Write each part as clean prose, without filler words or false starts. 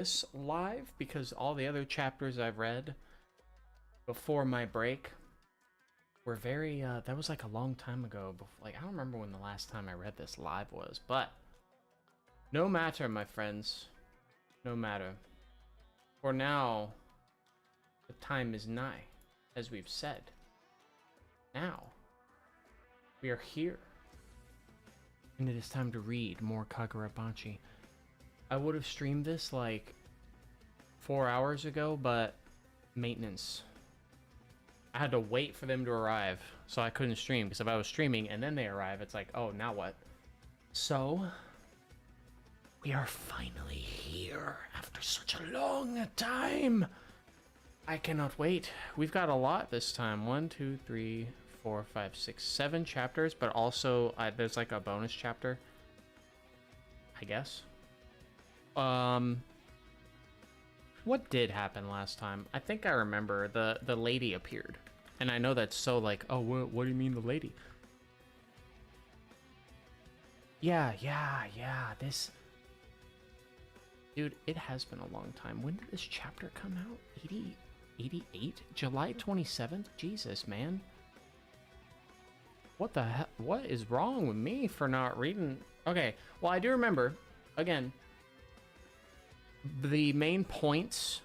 this live because all the other chapters I've read before my break were very, that was like a long time ago. Like, I don't remember when the last time I read this live was, but no matter, my friends, no matter. For now, the time is nigh, as we've said. Now, we are here, and it is time to read more KAGURABACHI. I would have streamed this like 4 hours ago, but maintenance. I had to wait for them to arrive, so I couldn't stream, because if I was streaming and then they arrive, it's like, oh, now what? So, we are finally here after such a long time. I cannot wait. We've got a lot this time. 1, 2, 3, 4, 5, 6, 7 chapters, but also there's like a bonus chapter, I guess. What did happen last time? I think I remember the lady appeared, and I know that's so like, oh, what do you mean the lady? Yeah, this dude, it has been a long time. When did this chapter come out? 88? July 27th? Jesus, man. What the hell? What is wrong with me for not reading? Okay, well, I do remember, again, the main points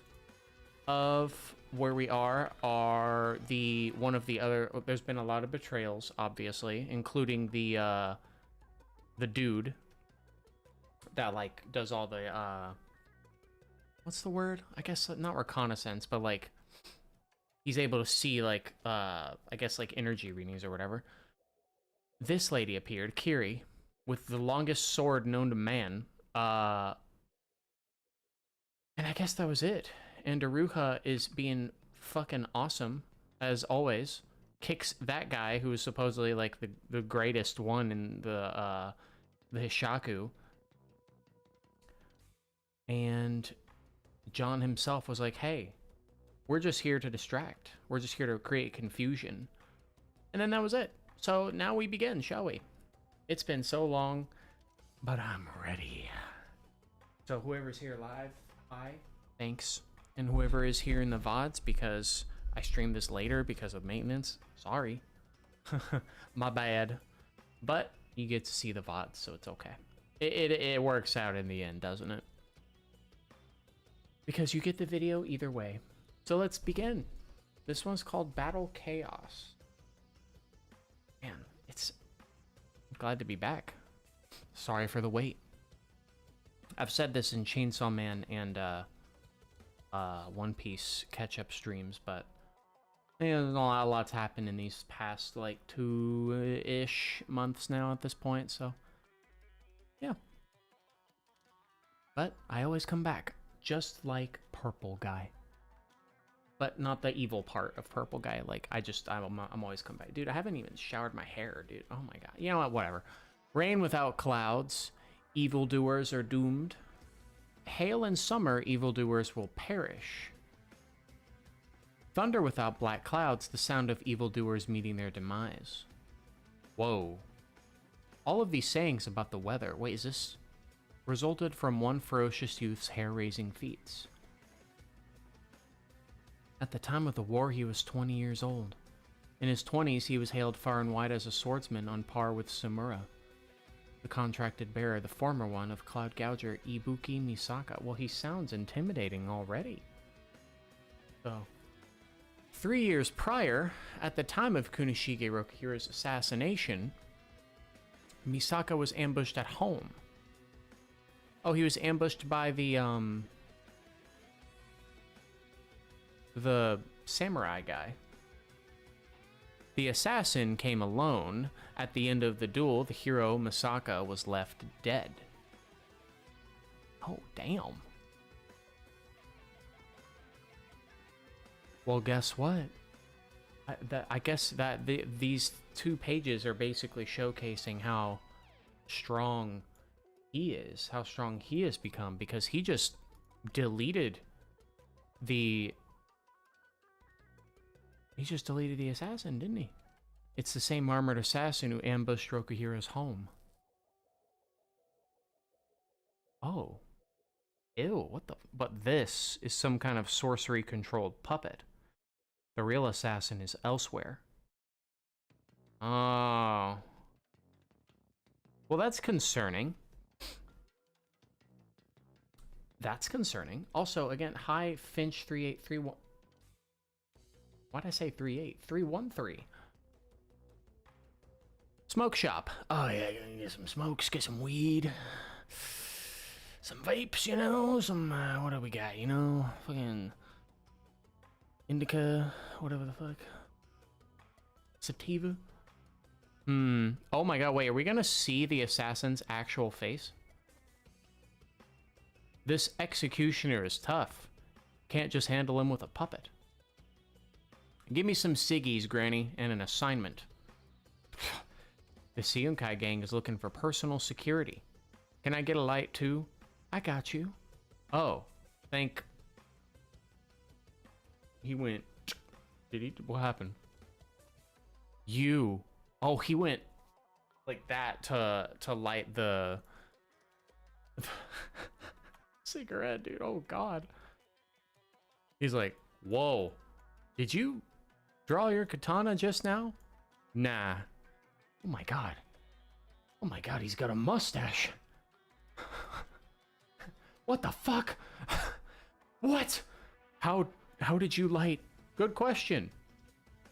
of where we are one of the other, there's been a lot of betrayals, obviously, including the dude that like does all the what's the word? I guess not reconnaissance, but like he's able to see like I guess like energy readings or whatever. This lady appeared, Kiri, with the longest sword known to man. And I guess that was it. And Aruha is being fucking awesome, as always. Kicks that guy who is supposedly like the greatest one in the Hishaku. And John himself was like, hey, we're just here to distract. We're just here to create confusion. And then that was it. So now we begin, shall we? It's been so long, but I'm ready. So whoever's here live, hi, thanks. And whoever is here in the VODs, because I streamed this later because of maintenance, sorry. My bad. But you get to see the VODs, so it's okay. It works out in the end, doesn't it? Because you get the video either way. So let's begin. This one's called Battle Chaos. Man, I'm glad to be back. Sorry for the wait. I've said this in Chainsaw Man and One Piece catch-up streams, but there's a lot's happened in these past like 2-ish months now at this point, so yeah. But I always come back, just like Purple Guy. But not the evil part of Purple Guy. Like, I'm always come back. Dude, I haven't even showered my hair, dude. Oh my god. You know what? Whatever. Rain without clouds. Evildoers are doomed. Hail in summer, evildoers will perish. Thunder without black clouds, the sound of evildoers meeting their demise. Whoa. All of these sayings about the weather, wait, is this resulted from one ferocious youth's hair-raising feats. At the time of the war, he was 20 years old. In his 20s, he was hailed far and wide as a swordsman on par with Sumura, the contracted bearer, the former one of Cloud Gouger Ibuki Misaka. Well, he sounds intimidating already. So, 3 years prior, at the time of Kunishige Rokuhiro's assassination, Misaka was ambushed at home. Oh, he was ambushed by the samurai guy. The assassin came alone. At the end of the duel, the hero, Misaka, was left dead. Oh, damn. Well, guess what? I guess that these 2 pages are basically showcasing how strong he is, how strong he has become, because he just deleted the... He just deleted the assassin, didn't he? It's the same armored assassin who ambushed Rokuhiro's home. Oh. Ew, what the? But this is some kind of sorcery-controlled puppet. The real assassin is elsewhere. Oh. Well, that's concerning. That's concerning. Also, again, hi, Finch3831. Why'd I say 38? 313. Smoke shop. Oh, yeah, gonna get some smokes, get some weed. Some vapes, you know? Some, what do we got, you know? Fucking indica, whatever the fuck. Sativa. Oh my god, wait, are we gonna see the assassin's actual face? This executioner is tough. Can't just handle him with a puppet. Give me some ciggies, Granny, and an assignment. The Seunkai gang is looking for personal security. Can I get a light too? I got you. Oh, thank... He went... Did he? What happened? You... Oh, he went like that to light the cigarette, dude. Oh god. He's like, whoa, did you draw your katana just now? Nah. Oh my god. Oh my god, he's got a mustache. What the fuck? What? How did you light? Good question.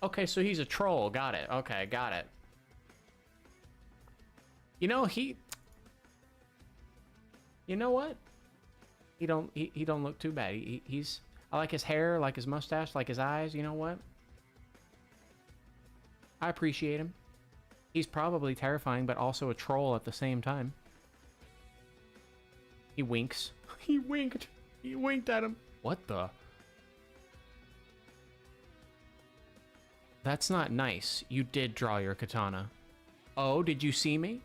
Okay, so he's a troll. Got it. Okay, got it. You know, you know what? He don't look too bad. He's I like his hair, like his mustache, like his eyes. You know what? I appreciate him. He's probably terrifying, but also a troll at the same time. He winks. He winked. He winked at him. What the? That's not nice. You did draw your katana. Oh, did you see me?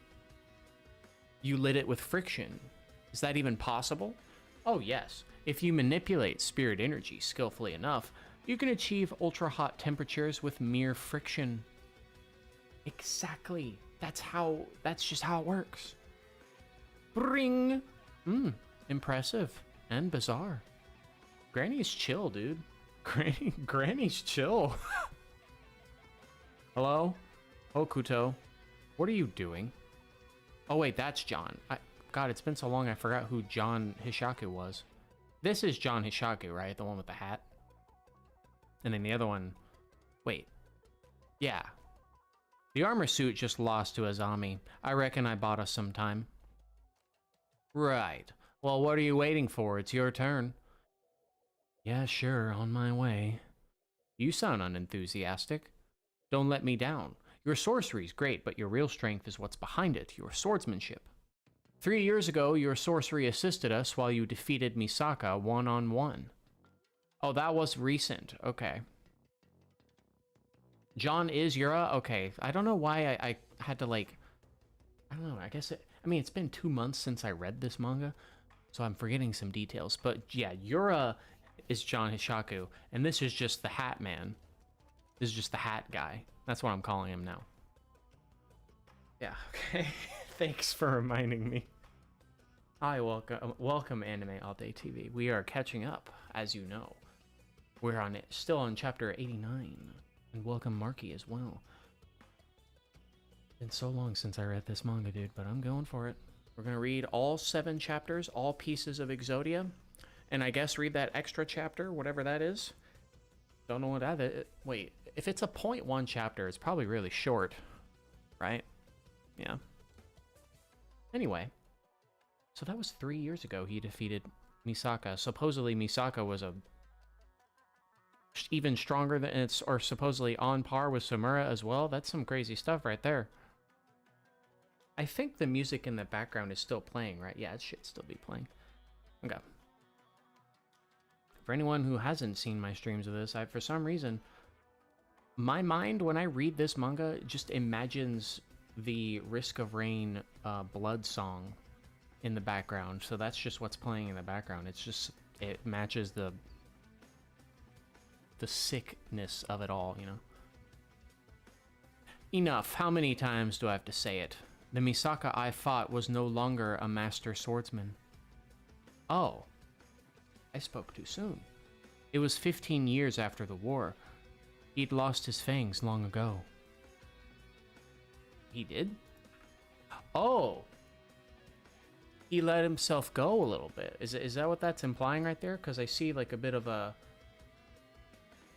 You lit it with friction. Is that even possible? Oh, yes. If you manipulate spirit energy skillfully enough, you can achieve ultra-hot temperatures with mere friction. Exactly. That's just how it works. Bring. Impressive and bizarre. Granny's chill, dude. Granny's chill. Hello? Hokuto. What are you doing? Oh wait, that's John. God, it's been so long I forgot who John Hishaku was. This is John Hishaku, right? The one with the hat. And then the other one... Wait. Yeah. The armor suit just lost to Azami. I reckon I bought us some time. Right. Well, what are you waiting for? It's your turn. Yeah, sure. On my way. You sound unenthusiastic. Don't let me down. Your sorcery's great, but your real strength is what's behind it, your swordsmanship. 3 years ago, your sorcery assisted us while you defeated Misaka one-on-one. Oh, that was recent. Okay. John is Yura? Okay. I don't know why I had to, like... I don't know. I guess I mean, it's been 2 months since I read this manga, so I'm forgetting some details. But, yeah, Yura is John Hishaku, and this is just the Hat Man. This is just the hat guy. That's what I'm calling him now. Yeah, okay. Thanks for reminding me. Hi, welcome Anime All Day TV. We are catching up, as you know. We're still on chapter 89. And welcome Marky as well. Been so long since I read this manga, dude, but I'm going for it. We're gonna read all 7 chapters, all pieces of Exodia. And I guess read that extra chapter, whatever that is. Don't know what that is. Wait, if it's a 0.1 chapter, it's probably really short, right? Yeah. Anyway, so that was 3 years ago he defeated Misaka. Supposedly Misaka was even stronger than or supposedly on par with Samura as well. That's some crazy stuff right there. I think the music in the background is still playing, right? Yeah, it should still be playing. Okay. For anyone who hasn't seen my streams of this, for some reason, my mind, when I read this manga, just imagines the Risk of Rain blood song in the background. So that's just what's playing in the background. It's just, it matches the sickness of it all, you know? Enough. How many times do I have to say it? The Misaka I fought was no longer a master swordsman. Oh. I spoke too soon. It was 15 years after the war. He'd lost his fangs long ago. He did? Oh! He let himself go a little bit. Is that what that's implying right there? Because I see like a bit of a...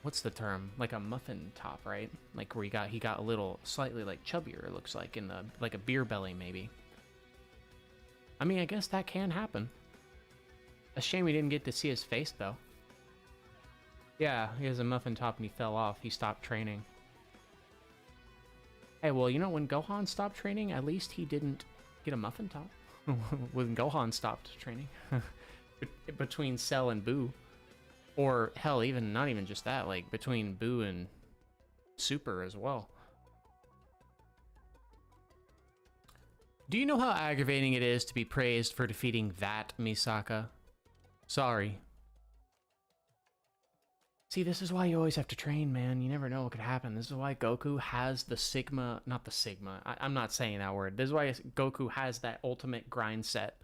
What's the term? Like a muffin top, right? Like where he got a little slightly like chubbier, it looks like, in the like a beer belly maybe. I mean, I guess that can happen. A shame we didn't get to see his face though. Yeah, he has a muffin top and he fell off. He stopped training. Hey, well, you know, when Gohan stopped training, at least he didn't get a muffin top. When Gohan stopped training. Between Cell and Boo. Or, hell, even not even just that, like, between Boo and Super as well. Do you know how aggravating it is to be praised for defeating that Misaka? Sorry. See, this is why you always have to train, man. You never know what could happen. This is why Goku has the Sigma... Not the Sigma. I'm not saying that word. This is why Goku has that ultimate grind set.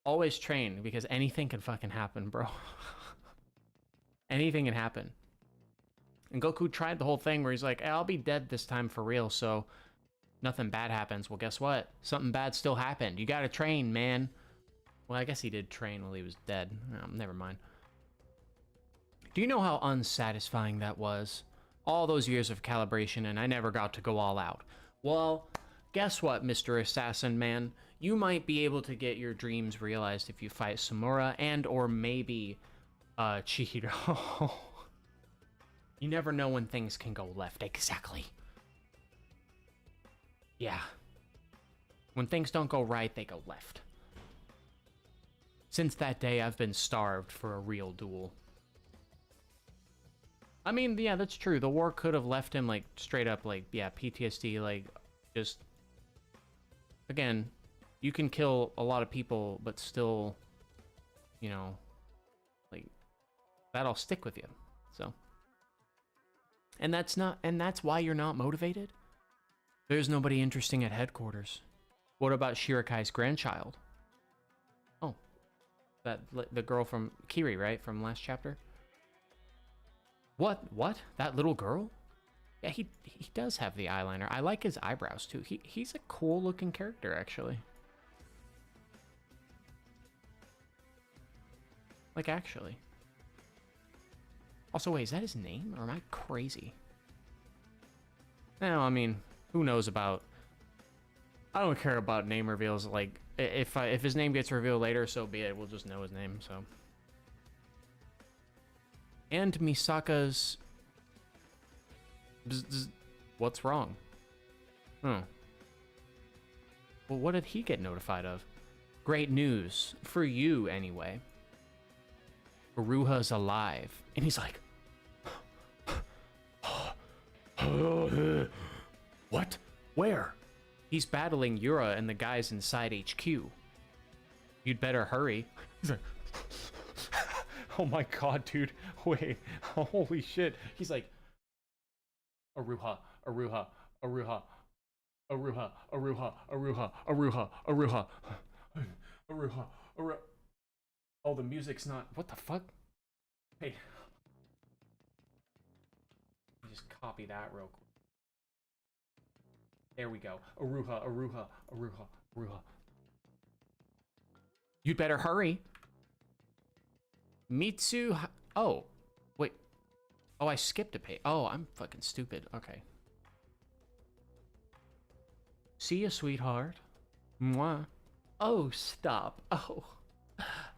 Always train, because anything can fucking happen, bro. Anything can happen. And Goku tried the whole thing where he's like, hey, I'll be dead this time for real, so nothing bad happens. Well, guess what? Something bad still happened. You gotta train, man. Well, I guess he did train while he was dead. Never mind. Do you know how unsatisfying that was? All those years of calibration and I never got to go all out. Well, guess what, Mr. Assassin Man? You might be able to get your dreams realized if you fight Samura and or maybe Chihiro. You never know when things can go left. Exactly. Yeah. When things don't go right, they go left. Since that day, I've been starved for a real duel. I mean, yeah, that's true. The war could have left him, like, straight up, like, yeah, PTSD, like, just... Again, you can kill a lot of people, but still, you know, like, that'll stick with you, so. And that's why you're not motivated? There's nobody interesting at headquarters. What about Shirokai's grandchild? Oh, the girl from Kiri, right, from last chapter? What? That little girl? Yeah, he does have the eyeliner. I like his eyebrows, too. He's a cool-looking character, actually. Like, actually. Also, wait, is that his name? Or am I crazy? No, I mean, who knows about... I don't care about name reveals. Like, if his name gets revealed later, so be it. We'll just know his name, so... And Misaka's... What's wrong? Oh. Well, what did he get notified of? Great news. For you, anyway. Iruha's alive. And he's like... What? Where? He's battling Yura and the guys inside HQ. You'd better hurry. He's like... Oh my god, dude. Wait. Holy shit. He's like... Iruha, Iruha, Iruha, Iruha, Iruha, Iruha, Iruha, Iruha, Iruha, Iruha. Oh, the music's not... What the fuck? Hey. Let me just copy that real quick. There we go. Iruha, Iruha, Iruha, Iruha. You'd better hurry. Mitsu... Oh. Wait. Oh, I skipped a page. Oh, I'm fucking stupid. Okay. See ya, sweetheart. Mwah. Oh, stop. Oh.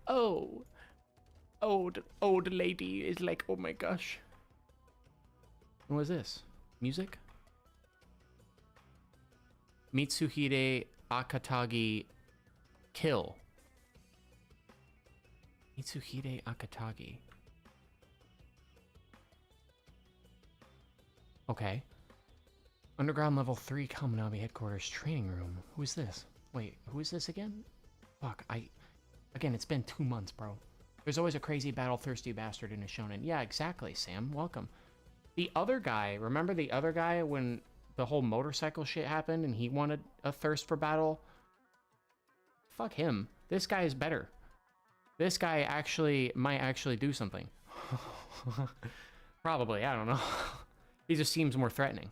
Oh. Old lady is like, oh my gosh. What was this? Music? Mitsuhide Akatagi kill. Mitsuhide Akatagi. Okay. Underground level 3 Kaminami headquarters training room. Who is this? Wait, who is this again? Fuck, again, it's been 2 months, bro. There's always a crazy battle-thirsty bastard in a shonen. Yeah, exactly, Sam. Welcome. The other guy, remember the other guy when the whole motorcycle shit happened and he wanted a thirst for battle? Fuck him. This guy is better. This guy actually might actually do something. Probably, I don't know. He just seems more threatening.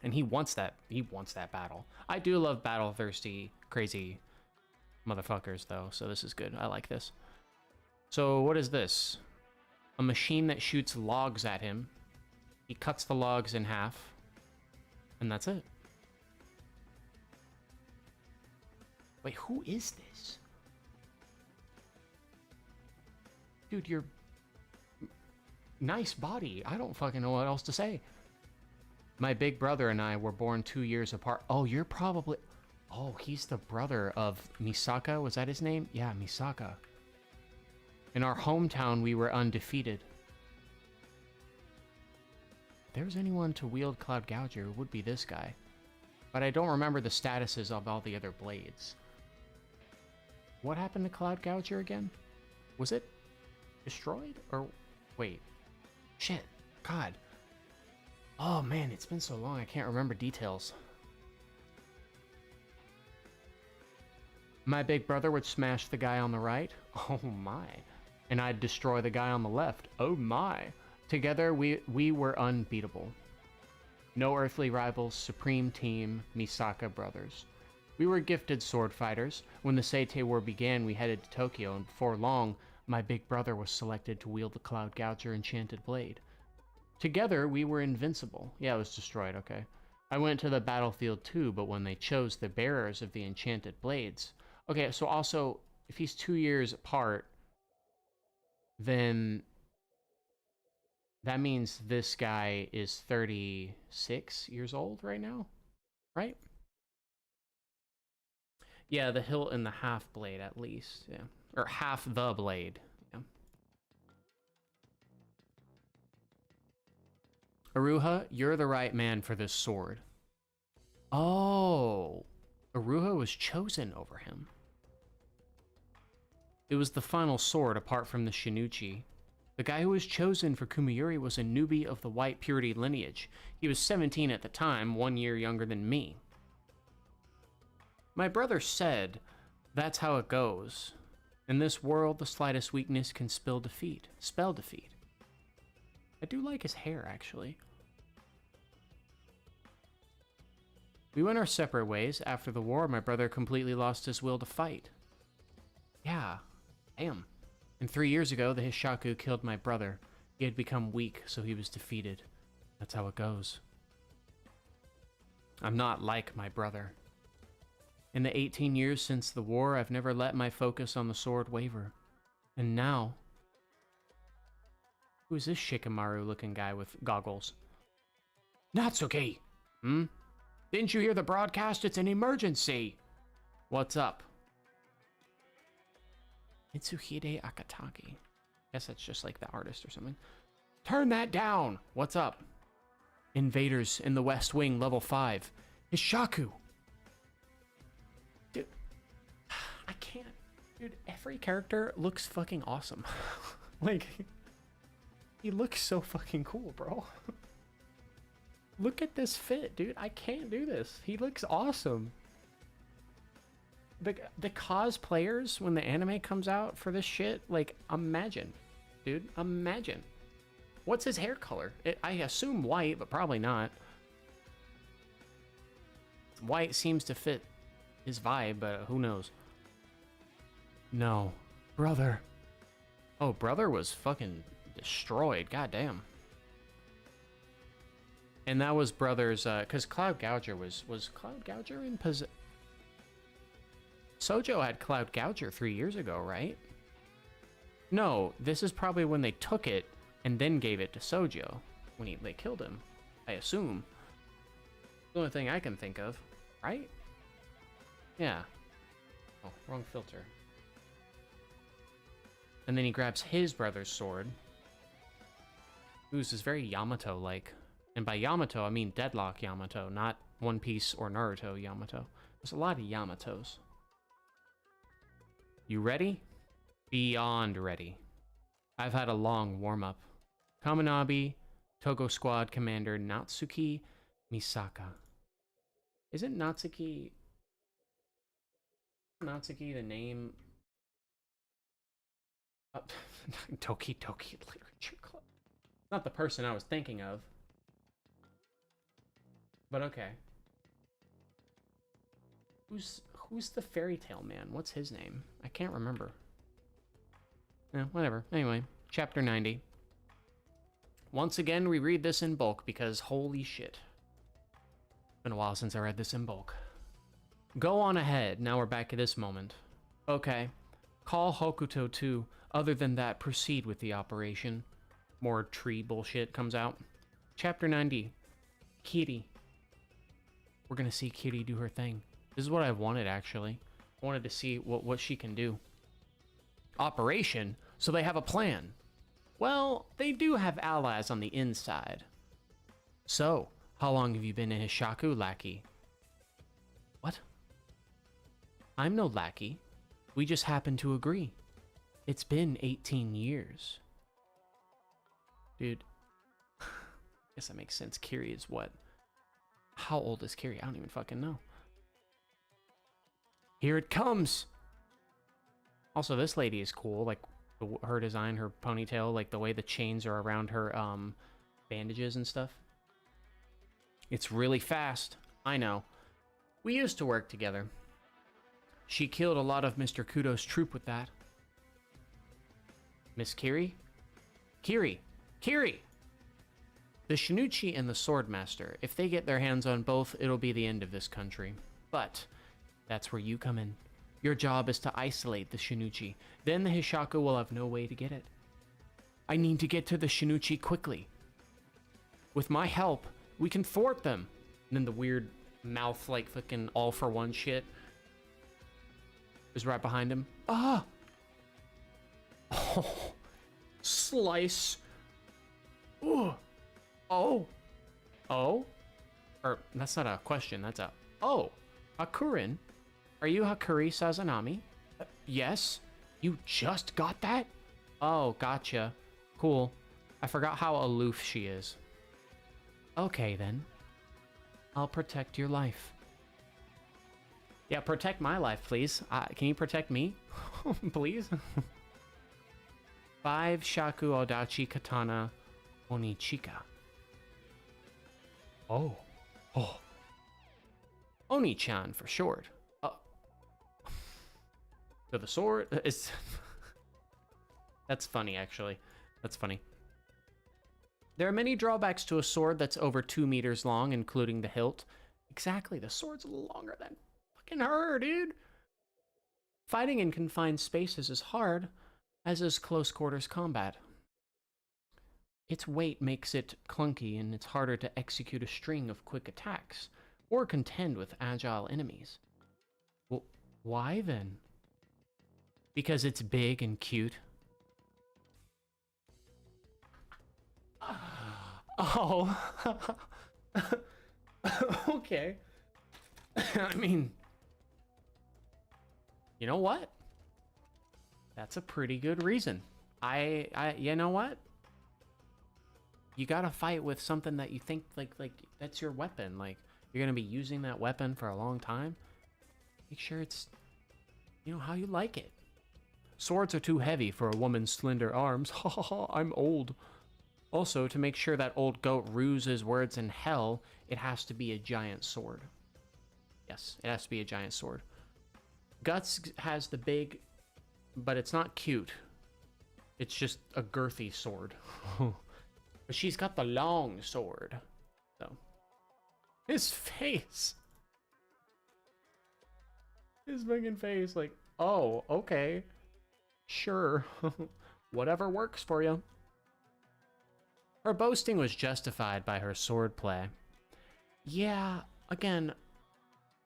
And he wants that battle. I do love battle-thirsty, crazy motherfuckers, though, so this is good. I like this. So, what is this? A machine that shoots logs at him. He cuts the logs in half. And that's it. Wait, who is this? Dude, you're... Nice body. I don't fucking know what else to say. My big brother and I were born 2 years apart. Oh, you're probably... Oh, he's the brother of Misaka. Was that his name? Yeah, Misaka. In our hometown, we were undefeated. If there's anyone to wield Cloud Gouger, it would be this guy. But I don't remember the statuses of all the other blades. What happened to Cloud Gouger again? Was it destroyed? Or... Wait. Shit. God. Oh man, it's been so long I can't remember details. My big brother would smash the guy on the right. Oh my. And I'd destroy the guy on the left. Oh my. Together we were unbeatable. No earthly rivals, supreme team, Misaka brothers. We were gifted sword fighters. When the Seitei War began, we headed to Tokyo, and before long, my big brother was selected to wield the Cloud Gouger enchanted blade. Together, we were invincible. Yeah, it was destroyed, okay. I went to the battlefield too, but when they chose the bearers of the enchanted blades... Okay, so also, if he's 2 years apart, then that means this guy is 36 years old right now, right? Yeah, the hilt and the half blade at least, yeah. Or half the blade, yeah. Aruha, you're the right man for this sword. Oh, Aruha was chosen over him. It was the final sword apart from the Shinuchi. The guy who was chosen for Kumiyuri was a newbie of the White Purity lineage. He was 17 at the time, 1 year younger than me. My brother said, that's how it goes. In this world, the slightest weakness can spell defeat. I do like his hair, actually. We went our separate ways. After the war, my brother completely lost his will to fight. Yeah, damn. And 3 years ago, the Hishaku killed my brother. He had become weak, so he was defeated. That's how it goes. I'm not like my brother. In the 18 years since the war, I've never let my focus on the sword waver. And now... Who is this Shikamaru-looking guy with goggles? Natsuki! Hmm? Didn't you hear the broadcast? It's an emergency! What's up? Mitsuhide Akatagi. Guess that's just like the artist or something. Turn that down! What's up? Invaders in the West Wing, level 5. Hishaku! Dude, I can't. Dude, every character looks fucking awesome. Like, he looks so fucking cool, bro. Look at this fit, dude. I can't do this. He looks awesome. The cosplayers, when the anime comes out for this shit, like, imagine. Dude, imagine. What's his hair color? I assume white, but probably not. White seems to fit his vibe, but who knows? No. Brother. Oh, brother was fucking destroyed. Goddamn. And that was brother's, because Cloud Gouger was Cloud Gouger in possession? Sojo had Cloud Gouger 3 years ago, right? No, this is probably when they took it and then gave it to Sojo. When they killed him, I assume. The only thing I can think of, right? Yeah. Oh, wrong filter. And then he grabs his brother's sword. Who's is very Yamato-like. And by Yamato, I mean Deadlock Yamato, not One Piece or Naruto Yamato. There's a lot of Yamatos. You ready? Beyond ready. I've had a long warm-up. Kaminabi, Togo Squad Commander Natsuki Misaka. Isn't Natsuki the name Toki Toki Literature Club. Not the person I was thinking of. But okay. Who's the fairy tale man? What's his name? I can't remember. Yeah, whatever. Anyway, chapter 90. Once again, we read this in bulk because holy shit. Been a while since I read this in bulk. Go on ahead. Now we're back at this moment. Okay. Call Hokuto too. Other than that, proceed with the operation. More tree bullshit comes out. Chapter 90. Kiri. We're gonna see Kiri do her thing. This is what I wanted, actually. I wanted to see what she can do. Operation? So they have a plan. Well, they do have allies on the inside. So, how long have you been a Hishaku lackey? What? I'm no lackey. We just happen to agree. It's been 18 years. Dude. I guess that makes sense. Kiri is what? How old is Kiri? I don't even fucking know. Here it comes! Also, this lady is cool. Like, her design, her ponytail, like the way the chains are around her bandages and stuff. It's really fast. I know. We used to work together. She killed a lot of Mr. Kudo's troop with that. Miss Kiri? Kiri! Kiri! The Shinichi and the Swordmaster. If they get their hands on both, it'll be the end of this country. But that's where you come in. Your job is to isolate the Shinichi. Then the Hishaku will have no way to get it. I need to get to the Shinichi quickly. With my help, we can thwart them. And then the weird mouth, like, fucking all-for-one shit is right behind him. Ah! Oh. Slice. Ooh. Oh. Oh? Or, that's not a question, that's a... Oh. Hakurin? Are you Hakuri Sazanami? Yes. You just got that? Oh, gotcha. Cool. I forgot how aloof she is. Okay, then. I'll protect your life. Yeah, protect my life, please. Can you protect me? Please? 5 Shaku Odachi Katana Onichika. Oh. Oh. Oni-chan for short. So the sword is... That's funny, actually. That's funny. There are many drawbacks to a sword that's over 2 meters long, including the hilt. Exactly, the sword's longer than fucking her, dude. Fighting in confined spaces is hard, as is close quarters combat. Its weight makes it clunky, and it's harder to execute a string of quick attacks, or contend with agile enemies. Well, why then? Because it's big and cute. Oh. Okay. I mean, you know what? That's a pretty good reason. You know what? You gotta fight with something that you think like that's your weapon. Like, you're gonna be using that weapon for a long time. Make sure it's, you know, how you like it. Swords are too heavy for a woman's slender arms. Ha ha ha, I'm old. Also, to make sure that old goat rues his words in hell, it has to be a giant sword. Yes, it has to be a giant sword. Guts has the big, but it's not cute. It's just a girthy sword. But she's got the long sword. So, his face. His fucking face, like, oh, okay. Sure. Whatever works for you. Her boasting was justified by her swordplay. Yeah, again...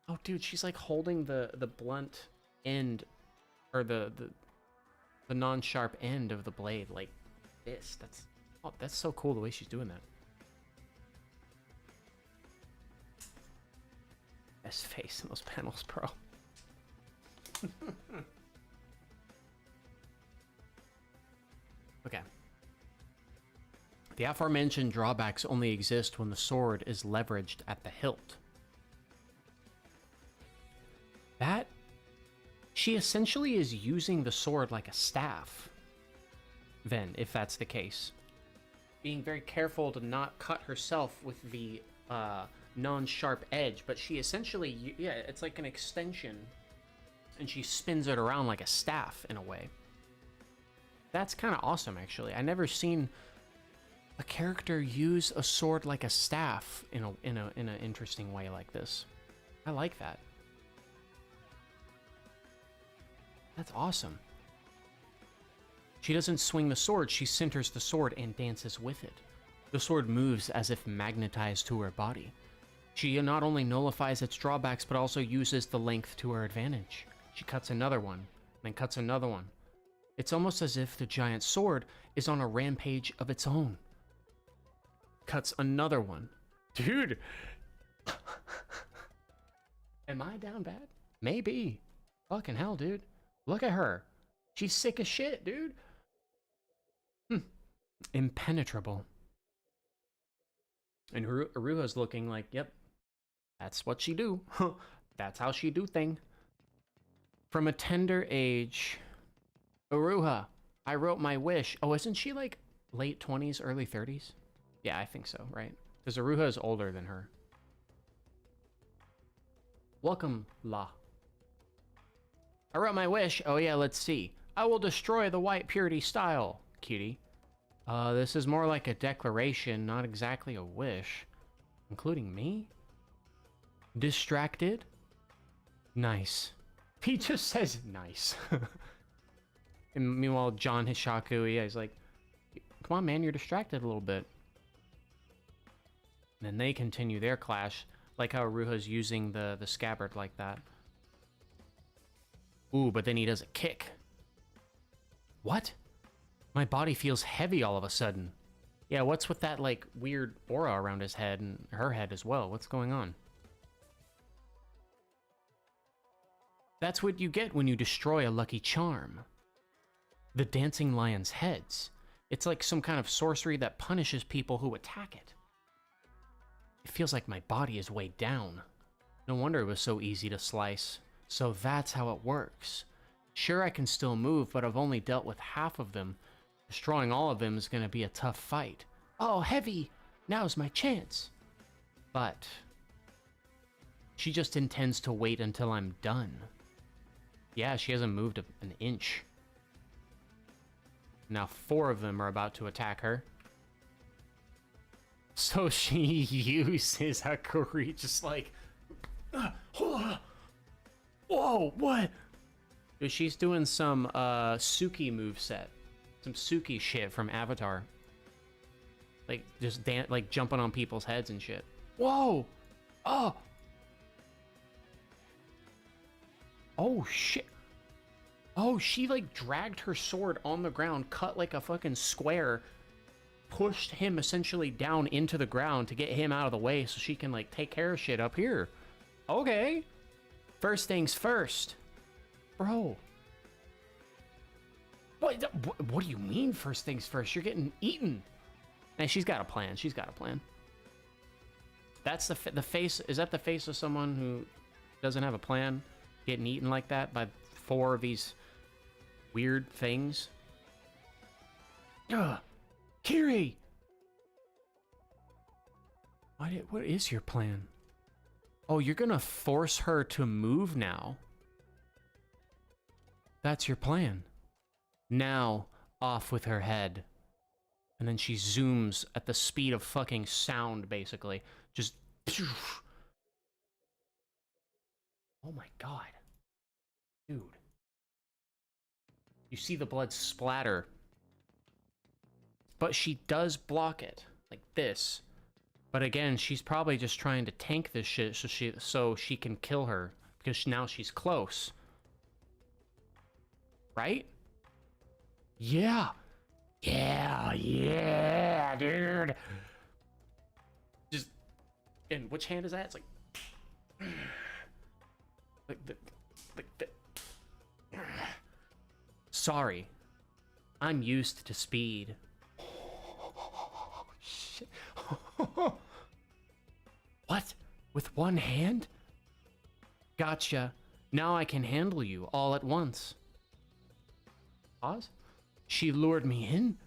Oh, dude, she's like holding the blunt end, or the non-sharp end of the blade like this. That's so cool the way she's doing that. Best face in those panels, bro. Okay. The aforementioned drawbacks only exist when the sword is leveraged at the hilt. That... She essentially is using the sword like a staff. then, if that's the case. Being very careful to not cut herself with the non-sharp edge, but she essentially, yeah, it's like an extension, and she spins it around like a staff in a way. That's kind of awesome, actually. I never seen a character use a sword like a staff in an interesting way like this. I like that. That's awesome. She doesn't swing the sword, she centers the sword and dances with it. The sword moves as if magnetized to her body. She not only nullifies its drawbacks, but also uses the length to her advantage. She cuts another one, then cuts another one. It's almost as if the giant sword is on a rampage of its own. Cuts another one. Dude! Am I down bad? Maybe. Fucking hell, dude. Look at her. She's sick as shit, dude. Impenetrable. And Aruha's looking like, yep, that's what she do. That's how she do thing. From a tender age, Aruha, I wrote my wish. Oh, isn't she like late 20s, early 30s? Yeah, I think so, right? Because Aruha is older than her. Welcome, La. I wrote my wish. Oh yeah, let's see. I will destroy the white purity style, cutie. This is more like a declaration, not exactly a wish. Including me? Distracted? Nice. He just says nice. And meanwhile, John Hishaku, yeah, he's like, come on, man, you're distracted a little bit. And then they continue their clash, like how Aruha's using the scabbard like that. Ooh, but then he does a kick. What? My body feels heavy all of a sudden. Yeah, what's with that, like, weird aura around his head and her head as well? What's going on? That's what you get when you destroy a lucky charm. The dancing lion's heads. It's like some kind of sorcery that punishes people who attack it. It feels like my body is weighed down. No wonder it was so easy to slice. So that's how it works. Sure, I can still move, but I've only dealt with half of them. Destroying all of them is going to be a tough fight. Oh, heavy! Now's my chance. But she just intends to wait until I'm done. Yeah, she hasn't moved an inch. Now 4 of them are about to attack her. So she uses Hakuri just like... Whoa, what? Dude, she's doing some Suki moveset. Some Suki shit from Avatar. Like, just like jumping on people's heads and shit. Whoa! Oh! Oh, shit. Oh, she, like, dragged her sword on the ground, cut, like, a fucking square, pushed him essentially down into the ground to get him out of the way so she can, like, take care of shit up here. Okay. First things first. Bro. What do you mean, first things first? You're getting eaten. And she's got a plan. She's got a plan. That's the face. Is that the face of someone who doesn't have a plan? Getting eaten like that by 4 of these weird things? Kiri! What is your plan? Oh, you're gonna force her to move now. That's your plan. Now, off with her head. And then she zooms at the speed of fucking sound, basically. Just... Oh my god. Dude. You see the blood splatter. But she does block it. Like this. But again, she's probably just trying to tank this shit so she can kill her. Because now she's close. Right? Yeah. Yeah, dude. Just... And which hand is that? It's like... Sorry. I'm used to speed. Oh, shit. What? With one hand? Gotcha. Now I can handle you all at once. Pause? She lured me in,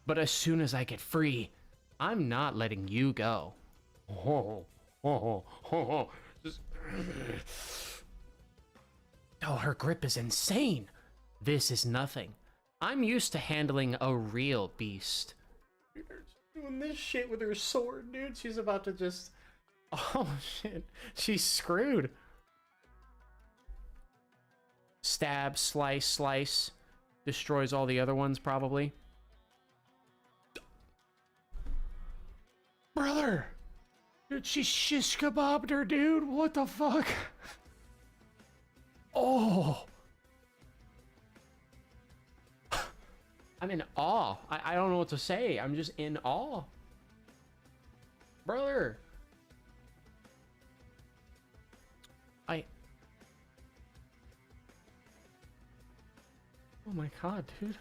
but as soon as I get free, I'm not letting you go. Oh, oh, oh, oh. Just... Oh, her grip is insane. This is nothing. I'm used to handling a real beast. She's doing this shit with her sword, dude. She's about to just... Oh, shit. She's screwed. Stab, slice, slice. Destroys all the other ones, probably. Brother! Dude, she shish kebabbed her, dude. What the fuck? Oh! I'm in awe. I don't know what to say. I'm just in awe. Brother! Oh my god, dude.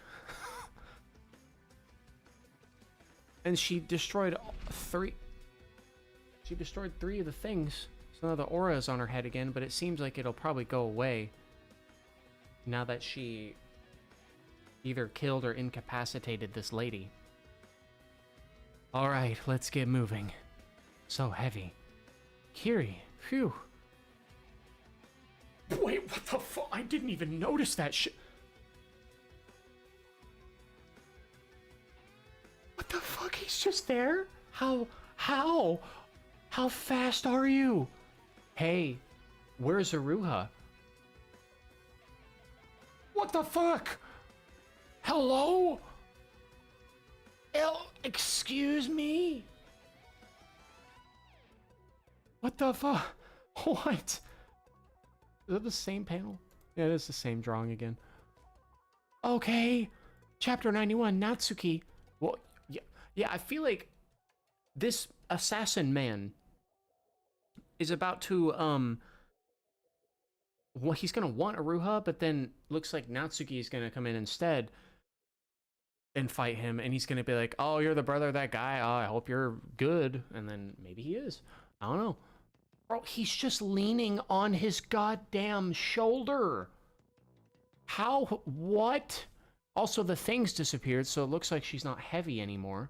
And she destroyed three. She destroyed 3 of the things. So now the aura is on her head again, but it seems like it'll probably go away now that she either killed or incapacitated this lady. Alright, let's get moving. So heavy. Kiri, phew. Wait, what the fuck? I didn't even notice that shit. What the fuck? He's just there? How fast are you? Hey, where's Aruha? What the fuck? Hello? Excuse me? What the fuck? What? Is that the same panel? Yeah, it is the same drawing again. Okay. Chapter 91, Natsuki. Well, yeah, I feel like this assassin man is about to, well, he's gonna want Aruha, but then looks like Natsuki is gonna come in instead and fight him, and he's gonna be like, oh, you're the brother of that guy, oh, I hope you're good, and then maybe he is. I don't know. Bro, he's just leaning on his goddamn shoulder. How? What? Also, the thing's disappeared, so it looks like she's not heavy anymore.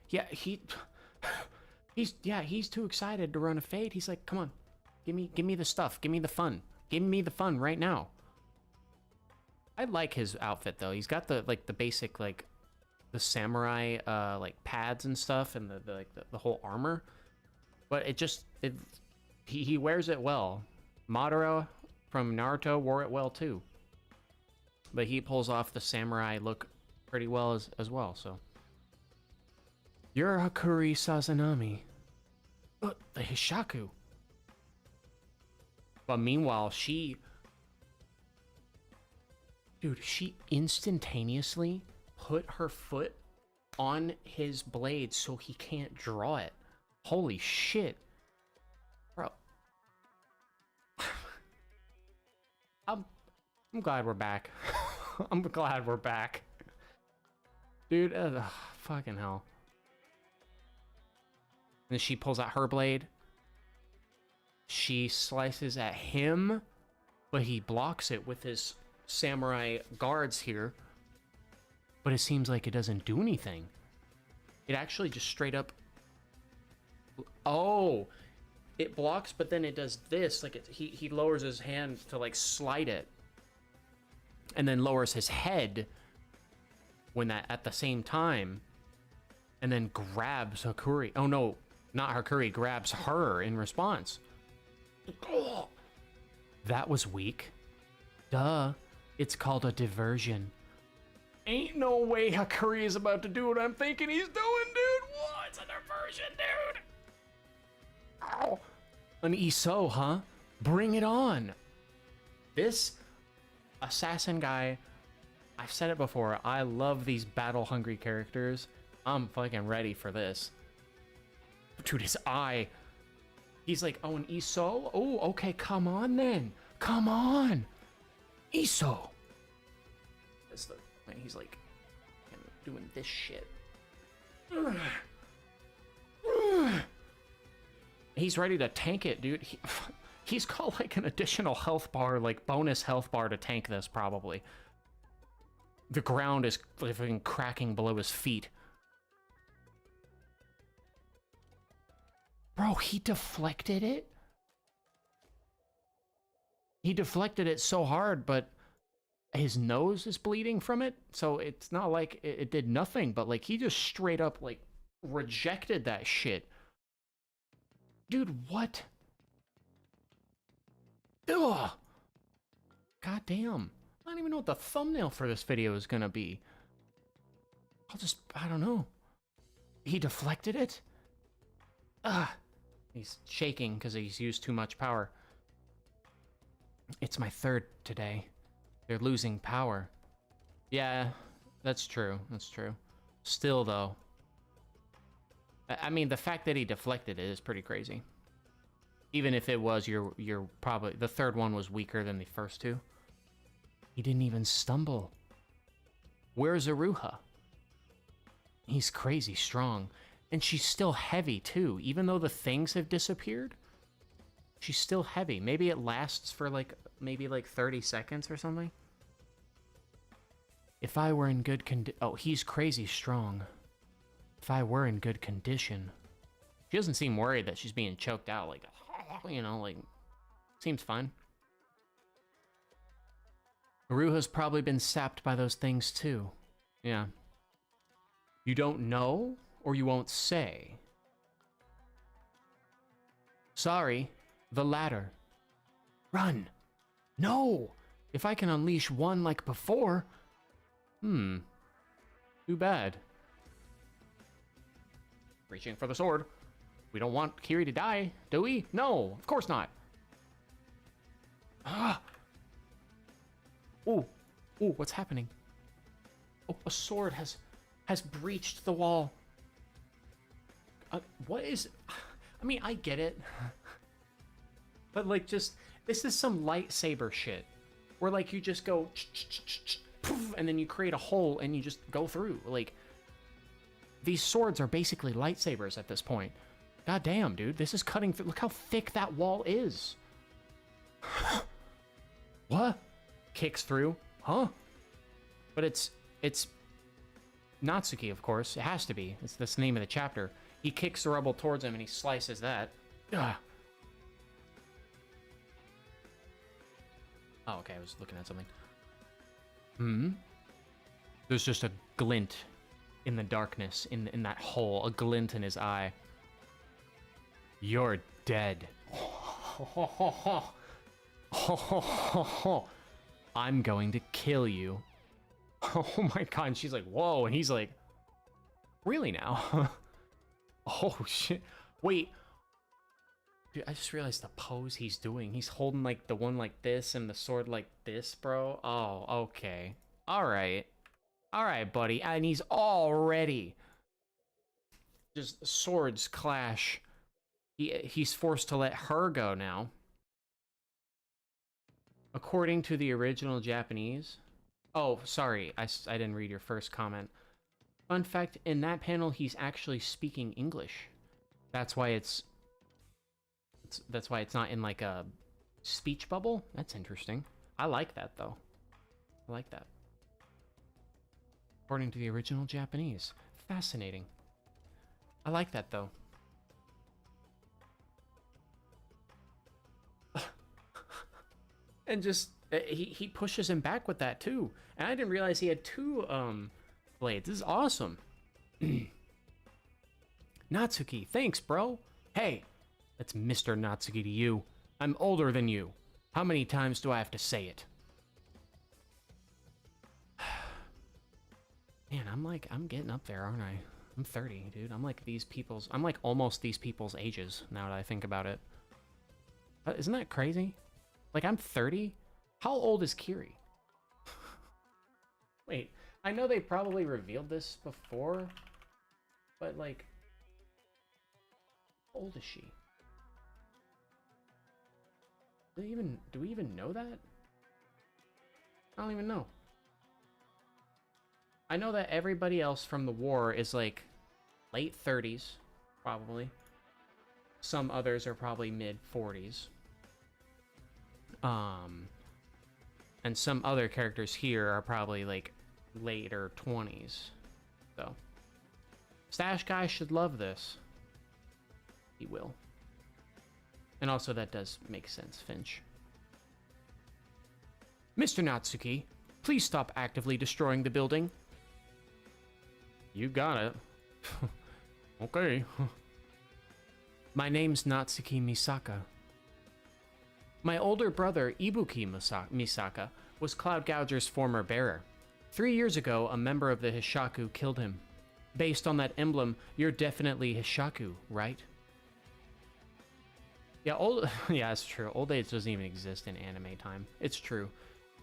Yeah, he's too excited to run a fade. He's like, come on, give me the stuff, give me the fun, give me the fun right now. I like his outfit though. He's got the basic the samurai like pads and stuff, and the whole armor. But he wears it well. Madara from Naruto wore it well too. But he pulls off the samurai look pretty well as well, so. You're Hakuri Sazanami. The Hishaku. But meanwhile, she instantaneously put her foot on his blade so he can't draw it. Holy shit. Bro. I'm glad we're back. I'm glad we're back. Dude, fucking hell. And she pulls out her blade. She slices at him, but he blocks it with his samurai guards here. But it seems like it doesn't do anything. It actually just straight up... Oh! It blocks, but then it does this. Like he lowers his hand to like slide it. And then lowers his head when at the same time. And then grabs Hakuri. Oh no, not Hakuri, grabs her in response. Oh, that was weak. Duh, it's called a diversion. Ain't no way Hakuri is about to do what I'm thinking he's doing, dude. What? It's a diversion, dude. Ow. An Iso, huh? Bring it on. This assassin guy, I've said it before, I love these battle-hungry characters. I'm fucking ready for this. Dude, his eye. He's like, oh, an Iso? Oh, okay, come on then. Come on. Iso. He's like doing this shit. He's ready to tank it, dude. He's got like an additional health bar, like bonus health bar to tank this probably. The ground is fucking cracking below his feet. Bro, he deflected it? He deflected it so hard, but his nose is bleeding from it, so it's not like it did nothing, but like he just straight up like rejected that shit. Dude, what? Ugh! God damn. I don't even know what the thumbnail for this video is gonna be. I don't know. He deflected it? Ugh. He's shaking because he's used too much power. It's my third today. They're losing power. Yeah, that's true. That's true. Still, though. I mean, the fact that he deflected it is pretty crazy. Even if it was you're probably... The third one was weaker than the first two. He didn't even stumble. Where's Aruha? He's crazy strong. And she's still heavy, too. Even though the things have disappeared, she's still heavy. Maybe it lasts for, like, maybe, like, 30 seconds or something. If I were in good condition... Oh, he's crazy strong. If I were in good condition... She doesn't seem worried that she's being choked out. Like, you know, like... Seems fine. Aruha's probably been sapped by those things, too. Yeah. You don't know, or you won't say? Sorry, the latter. Run! No! If I can unleash one like before... Too bad. Reaching for the sword. We don't want Kiri to die, do we? No, of course not. Ah! Ooh, ooh, what's happening? Oh, a sword has breached the wall. What is... I mean, I get it. But, like, just... This is some lightsaber shit. Where, like, you just go... Poof, and then you create a hole and you just go through. Like... These swords are basically lightsabers at this point. God damn, dude. This is cutting through... Look how thick that wall is. What? Kicks through? Huh? But it's... Natsuki, of course. It has to be. That's the name of the chapter. He kicks the rubble towards him and he slices that. Ugh. Oh, okay. I was looking at something. There's just a glint in the darkness, in that hole. A glint in his eye. You're dead. I'm going to kill you. Oh my god, and she's like, whoa, and he's like, really now? Oh shit. Wait. Dude, I just realized the pose he's doing. He's holding like the one like this and the sword like this, bro. Oh, okay. Alright. Alright, buddy. And he's already... Just swords clash. He's forced to let her go now. According to the original Japanese... Oh, sorry, I didn't read your first comment. Fun fact, in that panel, he's actually speaking English. That's why it's not in, like, a speech bubble. That's interesting. I like that, though. I like that. According to the original Japanese. Fascinating. I like that, though. And just... He pushes him back with that, too. And I didn't realize he had two, blades. This is awesome. Natsuki, thanks, bro. Hey, that's Mr. Natsuki to you. I'm older than you. How many times do I have to say it? Man, I'm getting up there, aren't I? I'm 30, dude. I'm like almost these people's ages, now that I think about it. Isn't that crazy? Like, I'm 30? How old is Kiri? Wait, I know they probably revealed this before, but, like, how old is she? Do we even know that? I don't even know. I know that everybody else from the war is, like, late 30s, probably. Some others are probably mid 40s. And some other characters here are probably, like, later 20s. So, Stash Guy should love this. He will. And also, that does make sense, Finch. Mr. Natsuki, please stop actively destroying the building. You got it. Okay. My name's Natsuki Misaka. My older brother, Ibuki Misaka, was Cloud Gouger's former bearer. 3 years ago, a member of the Hishaku killed him. Based on that emblem, you're definitely Hishaku, right? Yeah, yeah, it's true. Old age doesn't even exist in anime time. It's true.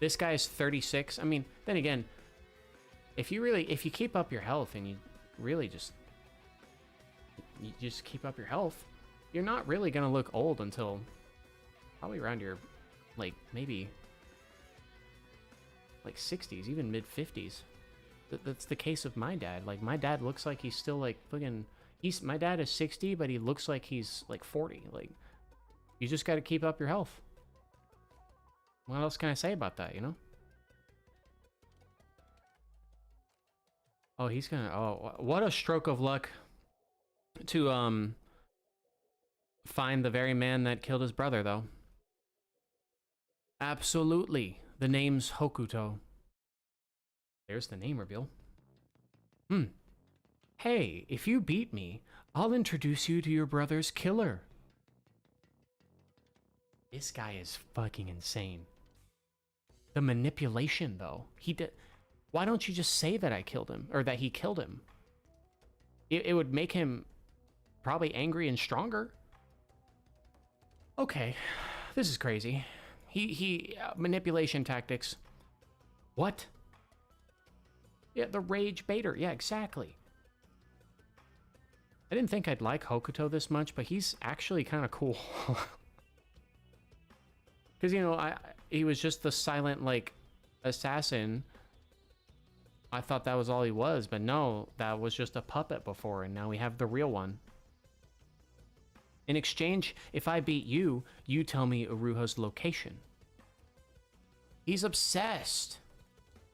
This guy is 36. I mean, then again, if you keep up your health and you really just keep up your health, you're not really gonna look old until probably around your, like, maybe like 60s, even mid 50s. That's the case of my dad. Like, my dad looks like he's still like fucking. My dad is 60, but he looks like he's like 40. Like, you just got to keep up your health. What else can I say about that? You know. Oh, he's gonna. Oh, what a stroke of luck to find the very man that killed his brother, though. Absolutely. The name's Hokuto. There's the name reveal. Hey, if you beat me, I'll introduce you to your brother's killer. This guy is fucking insane. The manipulation, though. Why don't you just say that I killed him, or that he killed him? It would make him probably angry and stronger. Okay, this is crazy. Manipulation tactics. What? Yeah, the rage baiter. Yeah, exactly. I didn't think I'd like Hokuto this much, but he's actually kind of cool. Because, you know, he was just the silent, like, assassin. I thought that was all he was, but no, that was just a puppet before, and now we have the real one. In exchange, if I beat you, you tell me Uruha's location. He's obsessed.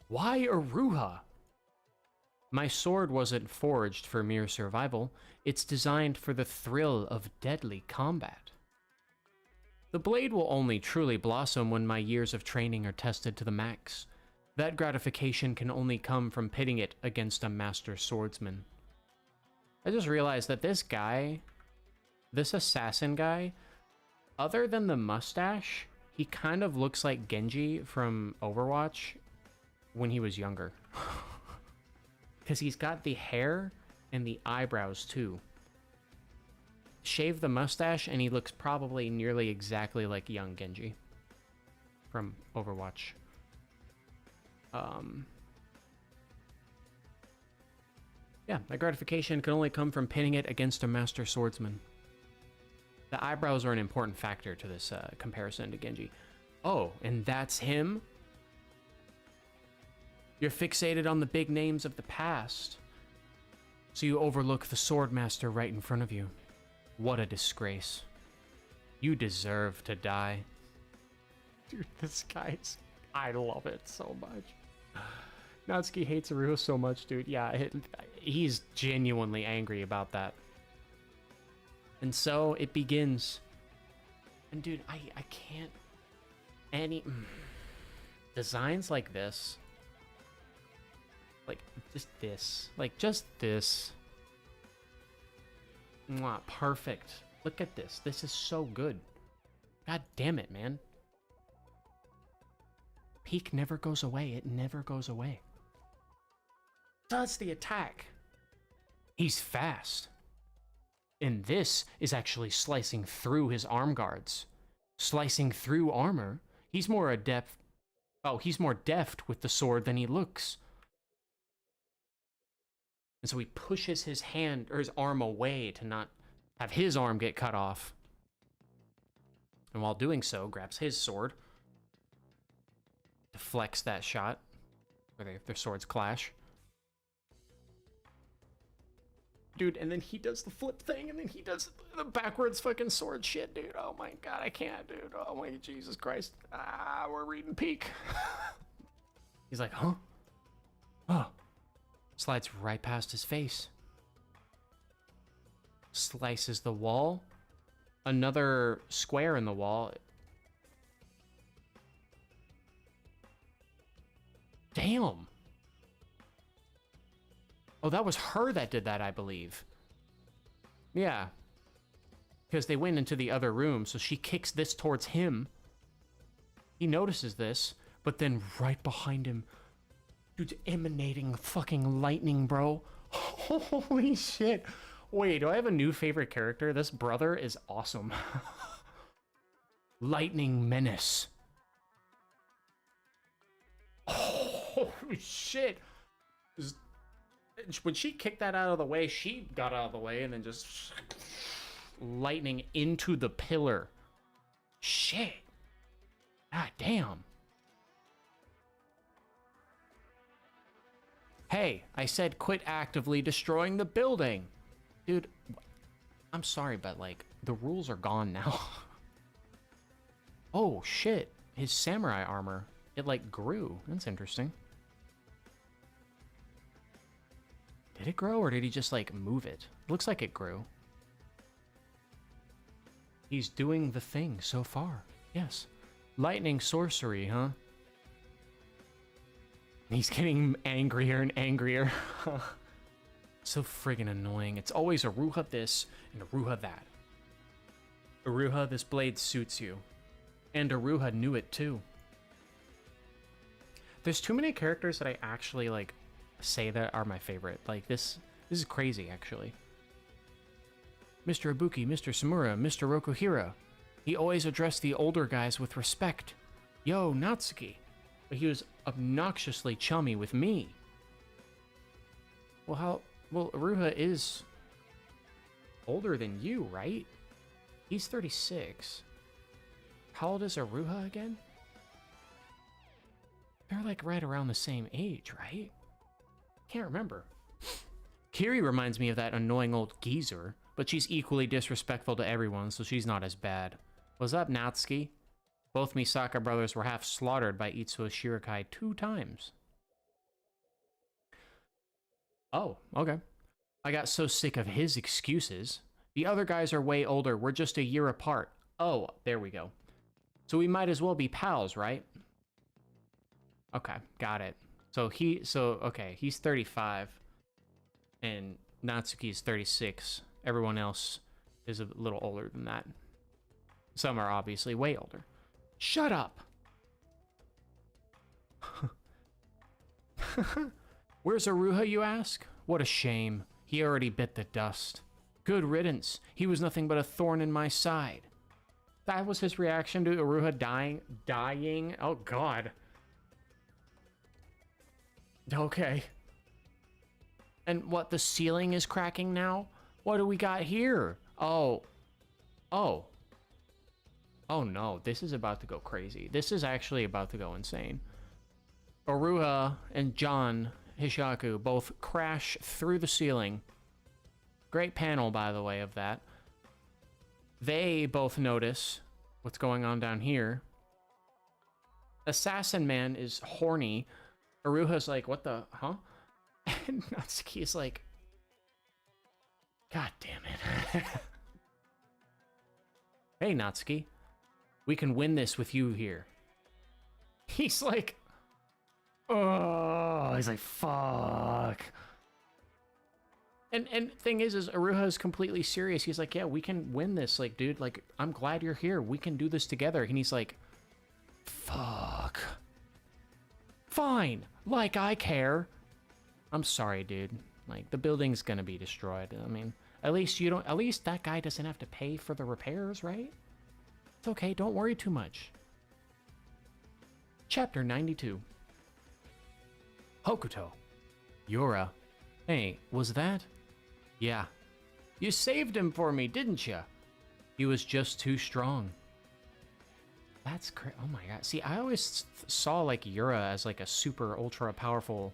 Why Uruha? My sword wasn't forged for mere survival. It's designed for the thrill of deadly combat. The blade will only truly blossom when my years of training are tested to the max. That gratification can only come from pitting it against a master swordsman. I just realized that this guy, this assassin guy, other than the mustache, he kind of looks like Genji from Overwatch when he was younger. Because he's got the hair and the eyebrows too. Shave the mustache and he looks probably nearly exactly like young Genji from Overwatch. Yeah, that gratification can only come from pinning it against a master swordsman. The eyebrows are an important factor to this comparison to Genji. Oh, and that's him? You're fixated on the big names of the past, so you overlook the swordmaster right in front of you. What a disgrace. You deserve to die. Dude, this guy's... I love it so much. Natsuki hates Uruha so much, dude. Yeah, he's genuinely angry about that. And so it begins. And dude, I can't... Designs like this... Like, just this. Like, just this. Mwah, perfect. Look at this. This is so good. God damn it, man. Peak never goes away. It never goes away. Does the attack. He's fast. And this is actually slicing through his arm guards. Slicing through armor. He's more adept. Oh, he's more deft with the sword than he looks. And so he pushes his hand or his arm away to not have his arm get cut off. And while doing so, grabs his sword. Deflects that shot. Where their swords clash. Dude, and then he does the flip thing, and then he does the backwards fucking sword shit, dude. Oh my god, I can't, dude. Oh my Jesus Christ. Ah, we're reading Peak. He's like, huh? Oh, slides right past his face. Slices the wall. Another square in the wall. Damn. Oh, that was her that did that, I believe. Yeah. Because they went into the other room, so she kicks this towards him. He notices this, but then right behind him, dude's emanating fucking lightning, bro. Holy shit. Wait, do I have a new favorite character? This brother is awesome. Lightning Menace. Holy shit. When she kicked that out of the way, she got out of the way and then just lightning into the pillar. Shit. God damn. Hey, I said quit actively destroying the building. Dude, I'm sorry, but, like, the rules are gone now. Oh, shit. His samurai armor, it, like, grew. That's interesting. Did it grow, or did he just, like, move it? Looks like it grew. He's doing the thing so far. Yes. Lightning sorcery, huh? He's getting angrier and angrier. So friggin' annoying. It's always Aruha this and Aruha that. Aruha, this blade suits you. And Aruha knew it too. There's too many characters that I actually, like, say that are my favorite. Like, this is crazy, actually. Mr. Ibuki, Mr. Samura, Mr. Rokuhira. He always addressed the older guys with respect. Yo, Natsuki. But he was obnoxiously chummy with me. Well, Aruha is older than you, right? He's 36. How old is Aruha again? They're like right around the same age, right? Can't remember. Kiri reminds me of that annoying old geezer, but she's equally disrespectful to everyone, so she's not as bad. What's up, Natsuki? Both Misaka brothers were half slaughtered by Itsuo Shirikai 2 times. Oh, okay. I got so sick of his excuses. The other guys are way older. We're just a year apart. Oh, there we go. So we might as well be pals, right? Okay, got it. Okay, he's 35 and Natsuki's 36. Everyone else is a little older than that. Some are obviously way older. Shut up! Where's Aruha, you ask? What a shame. He already bit the dust. Good riddance. He was nothing but a thorn in my side. That was his reaction to Aruha dying? Oh, God. Okay. And what, the ceiling is cracking now? What do we got here? Oh. Oh. Oh, no. This is about to go crazy. This is actually about to go insane. Aruha and John Hishaku both crash through the ceiling. Great panel, by the way, of that. They both notice what's going on down here. Assassin Man is horny. Aruha's like, what the, huh? And Natsuki's like, God damn it. Hey, Natsuki. We can win this with you here. He's like, oh, he's like, fuck. And thing is Aruha is completely serious. He's like, yeah, we can win this. Like, dude, like, I'm glad you're here. We can do this together. And he's like, fuck. Fine. Like, I care. I'm sorry, dude. Like, the building's gonna be destroyed. I mean, at least that guy doesn't have to pay for the repairs, right? It's okay. Don't worry too much. Chapter 92. Hokuto. Yura. Hey, was that? Yeah. You saved him for me, didn't you? He was just too strong. That's crazy. Oh my god. See, I always saw, like, Yura as, like, a super ultra powerful,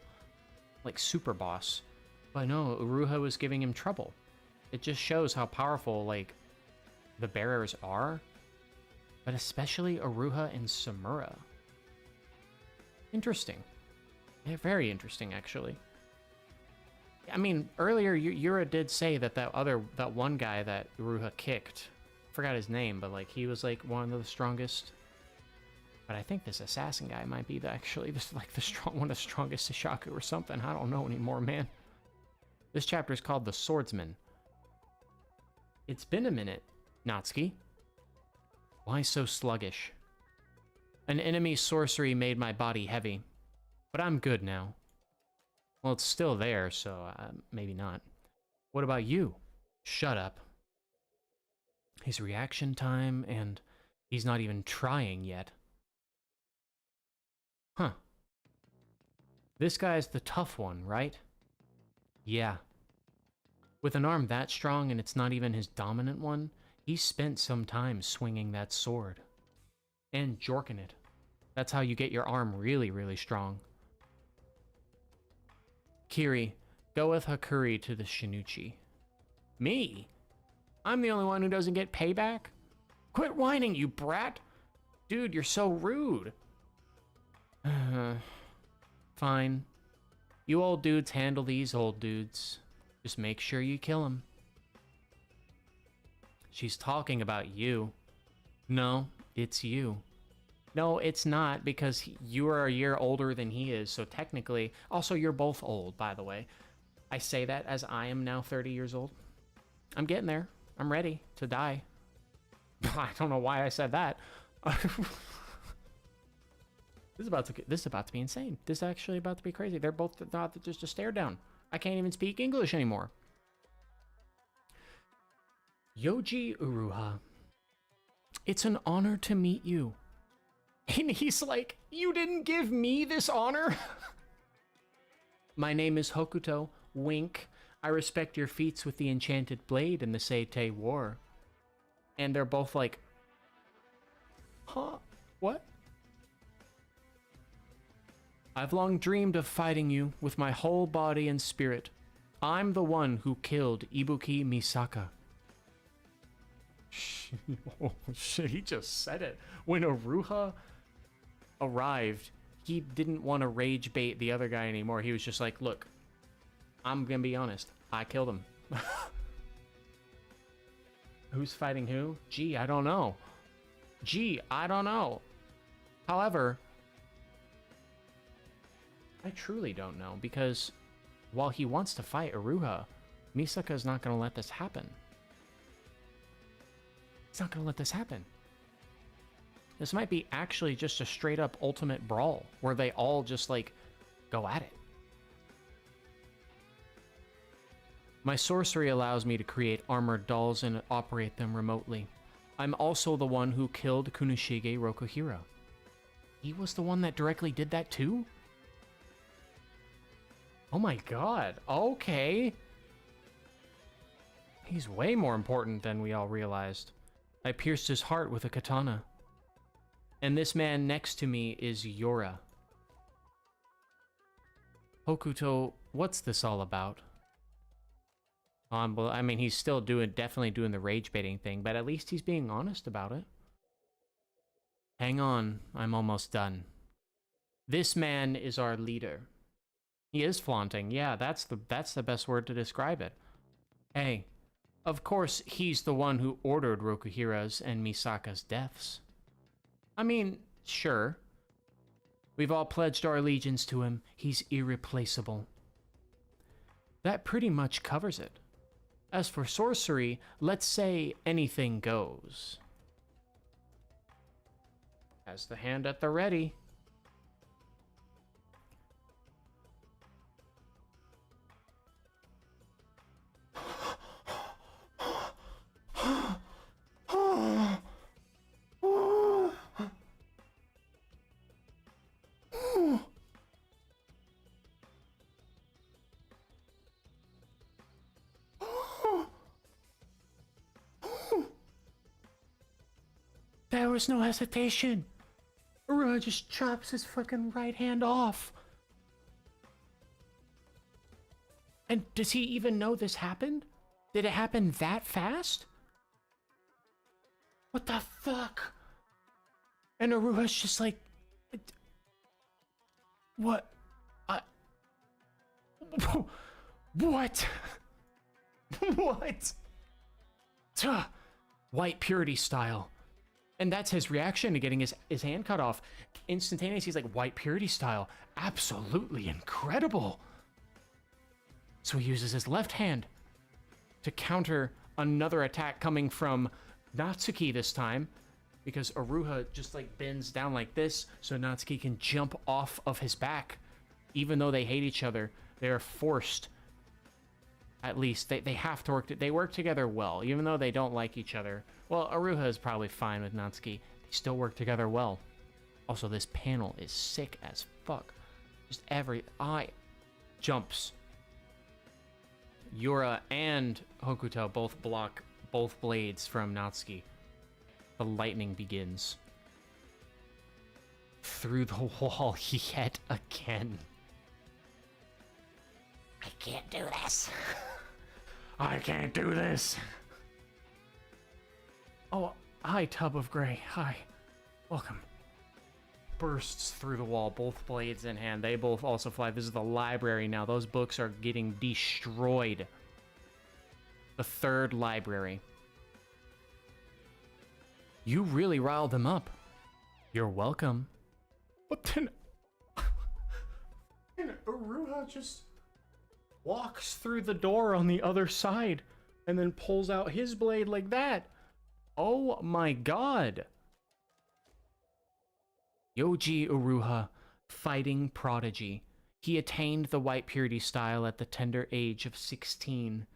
like, super boss. But no, Uruha was giving him trouble. It just shows how powerful, like, the bearers are. But especially Aruha and Samura. Interesting. Yeah, very interesting, actually. I mean, earlier Yura did say that that one guy that Uruha kicked, I forgot his name, but like he was like one of the strongest. But I think this assassin guy might be actually one of the strongest Shishaku or something. I don't know anymore, man. This chapter is called The Swordsman. It's been a minute, Natsuki. Why so sluggish? An enemy's sorcery made my body heavy, but I'm good now. Well, it's still there, so maybe not. What about you? Shut up. His reaction time, and he's not even trying yet. Huh. This guy's the tough one, right? Yeah. With an arm that strong and it's not even his dominant one, he spent some time swinging that sword. And jorking it. That's how you get your arm really, really strong. Kiri, go with Hakuri to the Shinuchi. Me? I'm the only one who doesn't get payback? Quit whining, you brat! Dude, you're so rude. Fine. You old dudes handle these old dudes. Just make sure you kill them. She's talking about you. No, it's you. No, it's not, because you are a year older than he is, so technically... Also, you're both old, by the way. I say that as I am now 30 years old. I'm getting there. I'm ready to die. I don't know why I said that. This is about to be insane. This is actually about to be crazy. They're both not just a stare down. I can't even speak English anymore. Yoji Uruha. It's an honor to meet you. And he's like, you didn't give me this honor? My name is Hokuto. Wink. I respect your feats with the enchanted blade in the Seitei War. And they're both like, huh? What? I've long dreamed of fighting you with my whole body and spirit. I'm the one who killed Ibuki Misaka. Oh shit, he just said it. When Uruha arrived, he didn't want to rage bait the other guy anymore. He was just like, look, I'm gonna be honest. I killed him. Who's fighting who? Gee, I don't know. Gee, I don't know. However, I truly don't know, because while he wants to fight Uruha, Misaka's not going to let this happen. He's not going to let this happen. This might be actually just a straight up ultimate brawl, where they all just, like, go at it. My sorcery allows me to create armored dolls and operate them remotely. I'm also the one who killed Kunoshige Rokuhira. He was the one that directly did that too? Oh my god, okay. He's way more important than we all realized. I pierced his heart with a katana. And this man next to me is Yora. Hokuto, what's this all about? Well, I mean, he's still definitely doing the rage baiting thing, but at least he's being honest about it. Hang on, I'm almost done. This man is our leader. He is flaunting. Yeah, that's the best word to describe it. Hey, of course he's the one who ordered Rokuhira's and Misaka's deaths. I mean, sure. We've all pledged our allegiance to him. He's irreplaceable. That pretty much covers it. As for sorcery, let's say anything goes. Has the hand at the ready. There was no hesitation. Uruha just chops his fucking right hand off. And does he even know this happened? Did it happen that fast? What the fuck? And Uruha's just like... What? What? What? Tuh. White purity style. And that's his reaction to getting his hand cut off. Instantaneous, he's like, white purity style. Absolutely incredible. So he uses his left hand to counter another attack coming from Natsuki this time, because Aruha just like bends down like this so Natsuki can jump off of his back. Even though they hate each other, they are forced. At least they have to work. They work together well, even though they don't like each other. Well, Aruha is probably fine with Natsuki. They still work together well. Also, this panel is sick as fuck. Just every eye jumps. Yura and Hokuto both block both blades from Natsuki. The lightning begins. Through the wall yet again. I can't do this. I can't do this. Oh, hi, Tub of Gray. Hi. Welcome. Bursts through the wall, both blades in hand. They both also fly. This is the library now. Those books are getting destroyed. The third library. You really riled them up. You're welcome. But then... and Aruha just walks through the door on the other side and then pulls out his blade like that. Oh my god. Yoji Uruha, fighting prodigy. He attained the white purity style at the tender age of 16.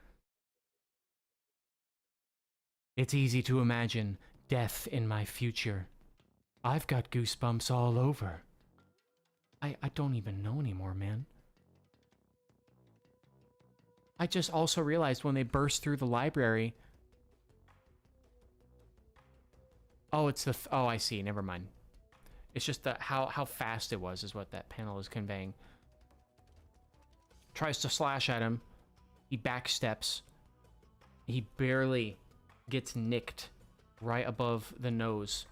It's easy to imagine death in my future. I've got goosebumps all over. I don't even know anymore, man. I just also realized when they burst through the library... Oh, it's the... oh, I see. Never mind. It's just that how fast it was is what that panel is conveying. Tries to slash at him. He backsteps. He barely gets nicked right above the nose.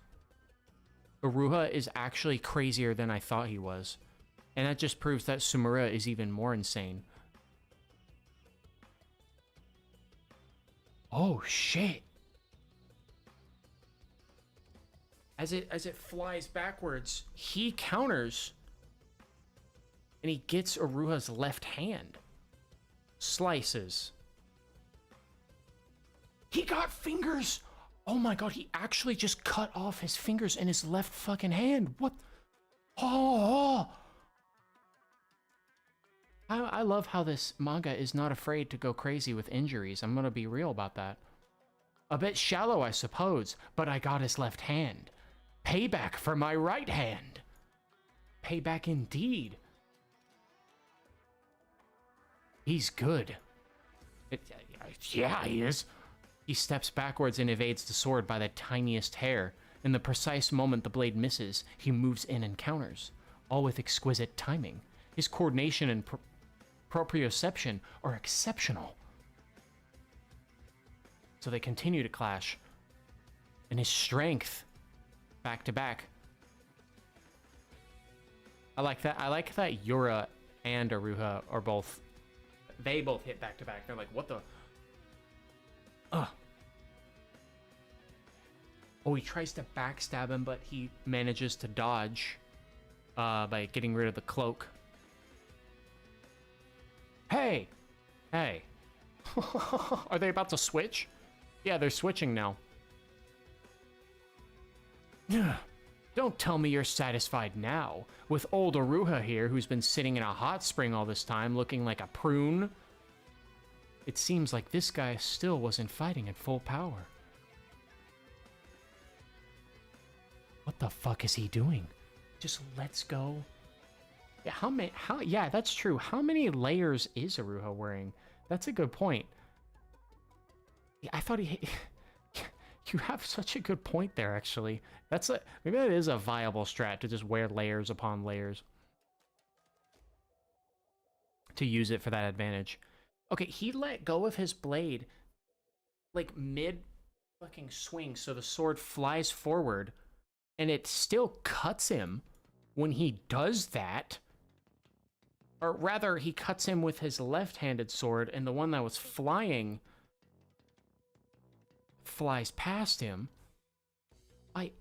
Uruha is actually crazier than I thought he was. And that just proves that Sumura is even more insane. Oh, shit. As it flies backwards, he counters. And he gets Uruha's left hand. Slices. He got fingers! Oh my god, he actually just cut off his fingers in his left fucking hand. What? Oh! I love how this manga is not afraid to go crazy with injuries. I'm gonna be real about that. A bit shallow, I suppose, but I got his left hand. Payback for my right hand. Payback indeed. He's good. Yeah, he is. He steps backwards and evades the sword by the tiniest hair. In the precise moment the blade misses, he moves in and counters, all with exquisite timing. His coordination and proprioception are exceptional. So they continue to clash. And his strength, back to back. I like that. I like that Yura and Aruha are both... They both hit back to back. They're like, what the... Oh, he tries to backstab him, but he manages to dodge by getting rid of the cloak. Hey! Hey. Are they about to switch? Yeah, they're switching now. Don't tell me you're satisfied now, with old Aruha here, who's been sitting in a hot spring all this time, looking like a prune. It seems like this guy still wasn't fighting at full power. What the fuck is he doing? Just lets go. Yeah, yeah, that's true. How many layers is Aruha wearing? That's a good point. Yeah, I thought he... You have such a good point there, actually. Maybe that is a viable strat, to just wear layers upon layers. To use it for that advantage. Okay, he let go of his blade, like, mid-fucking swing, so the sword flies forward, and it still cuts him when he does that. Or rather, he cuts him with his left-handed sword, and the one that was flying flies past him. I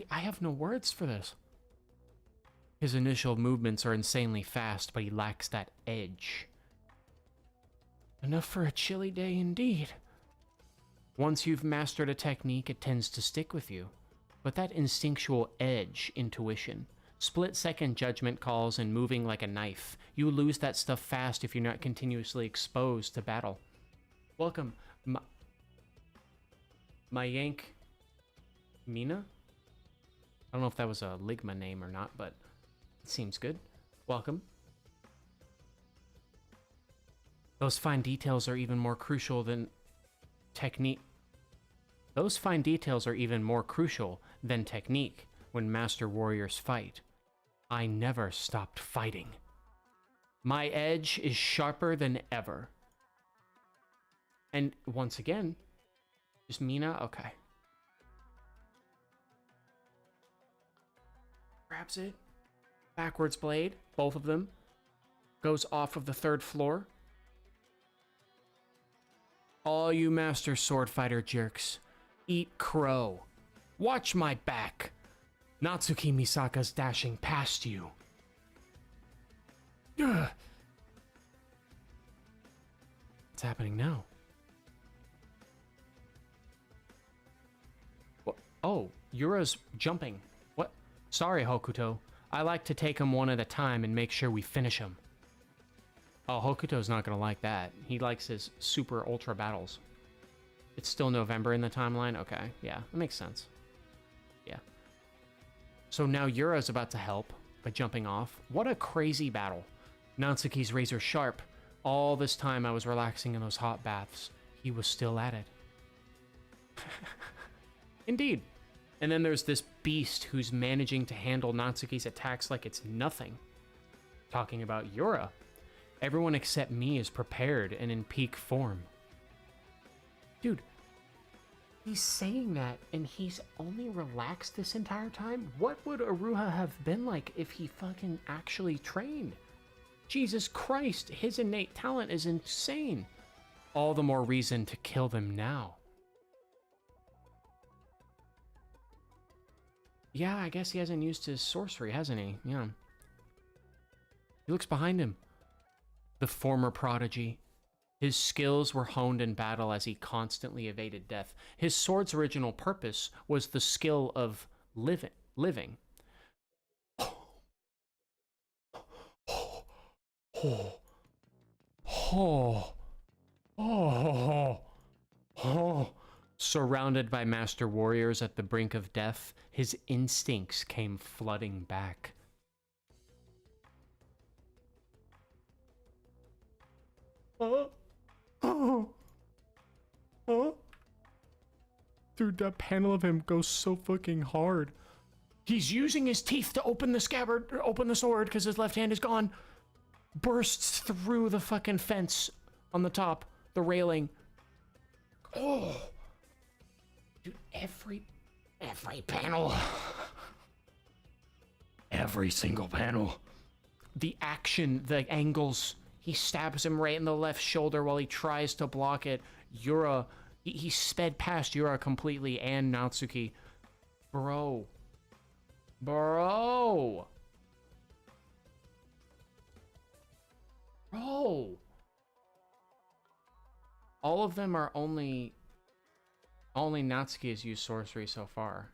have no words for this. His initial movements are insanely fast, but he lacks that edge. Enough for a chilly day indeed. Once you've mastered a technique, it tends to stick with you. But that instinctual edge, intuition, split-second judgment calls, and moving like a knife, you lose that stuff fast if you're not continuously exposed to battle. Welcome, Mayank Mina? I don't know if that was a Ligma name or not, but it seems good. Welcome. Those fine details are even more crucial than technique. Those fine details are even more crucial than technique when master warriors fight. I never stopped fighting. My edge is sharper than ever. And once again, just Mina? Okay. Grabs it. Backwards blade, both of them. Goes off of the 3rd floor. All you master sword fighter jerks, eat crow. Watch my back. Natsuki Misaka's dashing past you. Ugh. What's happening now? What? Oh, Yura's jumping. What? Sorry, Hokuto. I like to take them one at a time and make sure we finish them. Oh, Hokuto's not gonna like that. He likes his super ultra battles. It's still November in the timeline? Okay, yeah, that makes sense. Yeah. So now Yura's about to help by jumping off. What a crazy battle. Natsuki's razor sharp. All this time I was relaxing in those hot baths. He was still at it. Indeed. And then there's this beast who's managing to handle Natsuki's attacks like it's nothing. Talking about Yura. Everyone except me is prepared and in peak form. Dude, he's saying that and he's only relaxed this entire time? What would Aruha have been like if he fucking actually trained? Jesus Christ, his innate talent is insane. All the more reason to kill them now. Yeah, I guess he hasn't used his sorcery, hasn't he? Yeah. He looks behind him. The former prodigy. His skills were honed in battle as he constantly evaded death. His sword's original purpose was the skill of living. Surrounded by master warriors at the brink of death, his instincts came flooding back. Dude, that panel of him goes so fucking hard. He's using his teeth to open the scabbard, or open the sword, because his left hand is gone. Bursts through the fucking fence on the top, the railing. Oh. Dude, every panel. Every single panel. The action, the angles. He stabs him right in the left shoulder while he tries to block it. Yura, he sped past Yura completely and Natsuki. Bro. Bro. All of them are only Natsuki has used sorcery so far.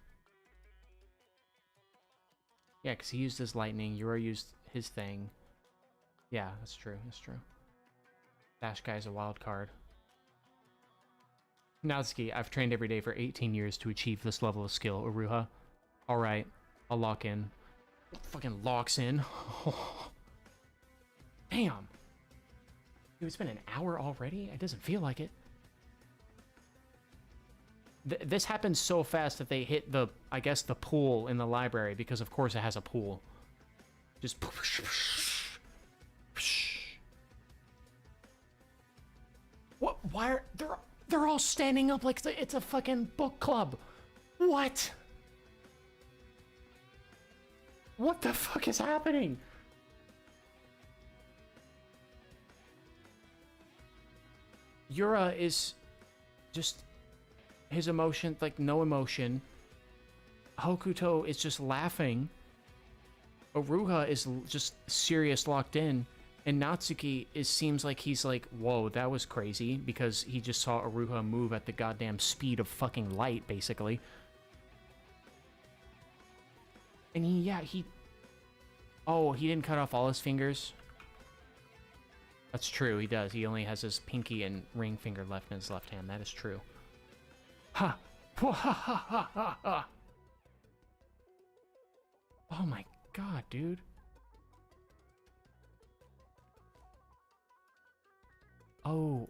Yeah, because he used his lightning. Yura used his thing. Yeah, that's true. That's true. Dash Guy is a wild card. Natsuki, I've trained every day for 18 years to achieve this level of skill. Uruha. Alright, I'll lock in. Fucking locks in. Damn. Dude, it's been an hour already? It doesn't feel like it. This happens so fast that they hit the, I guess, the pool in the library, because of course it has a pool. Just... What? Why are... They're all standing up like it's a fucking book club. What? What the fuck is happening? Yura is just his emotion, like no emotion. Hokuto is just laughing. Aruha is just serious, locked in. And Natsuki seems like he's like, whoa, that was crazy, because he just saw Aruha move at the goddamn speed of fucking light, basically. And oh, he didn't cut off all his fingers? That's true, he does. He only has his pinky and ring finger left in his left hand. That is true. Ha! Ha ha ha ha ha! Oh my god, dude. Oh.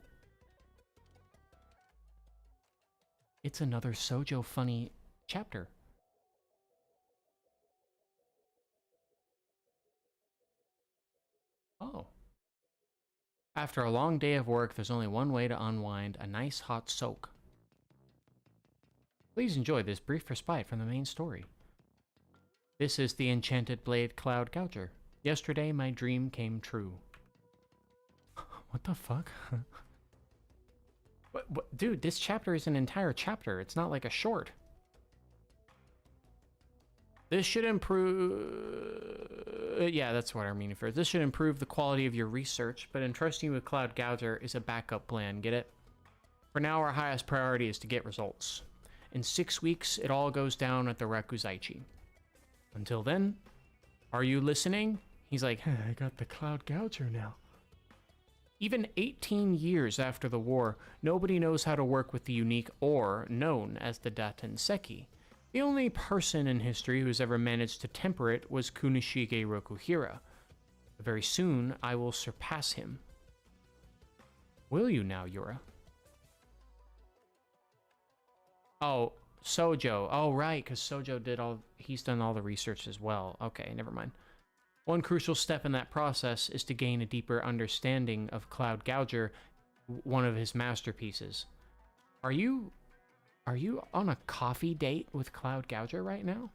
It's another Sojo funny chapter. Oh. After a long day of work, there's only one way to unwind, a nice hot soak. Please enjoy this brief respite from the main story. This is the Enchanted Blade Cloud Gouger. Yesterday, my dream came true. What the fuck? What? Dude, this chapter is an entire chapter. It's not like a short. This should improve... yeah, that's what I mean first. This should improve the quality of your research, but entrusting you with Cloud Gouger is a backup plan, get it? For now, our highest priority is to get results. In 6 weeks, it all goes down at the Rakuzaichi. Until then, are you listening? He's like, I got the Cloud Gouger now. Even 18 years after the war, nobody knows how to work with the unique ore known as the Datenseki. The only person in history who's ever managed to temper it was Kunishige Rokuhira. Very soon, I will surpass him. Will you now, Yura? Oh, Sojo. Oh, right, because Sojo he's done all the research as well. Okay, never mind. One crucial step in that process is to gain a deeper understanding of Cloud Gouger, one of his masterpieces. Are you on a coffee date with Cloud Gouger right now?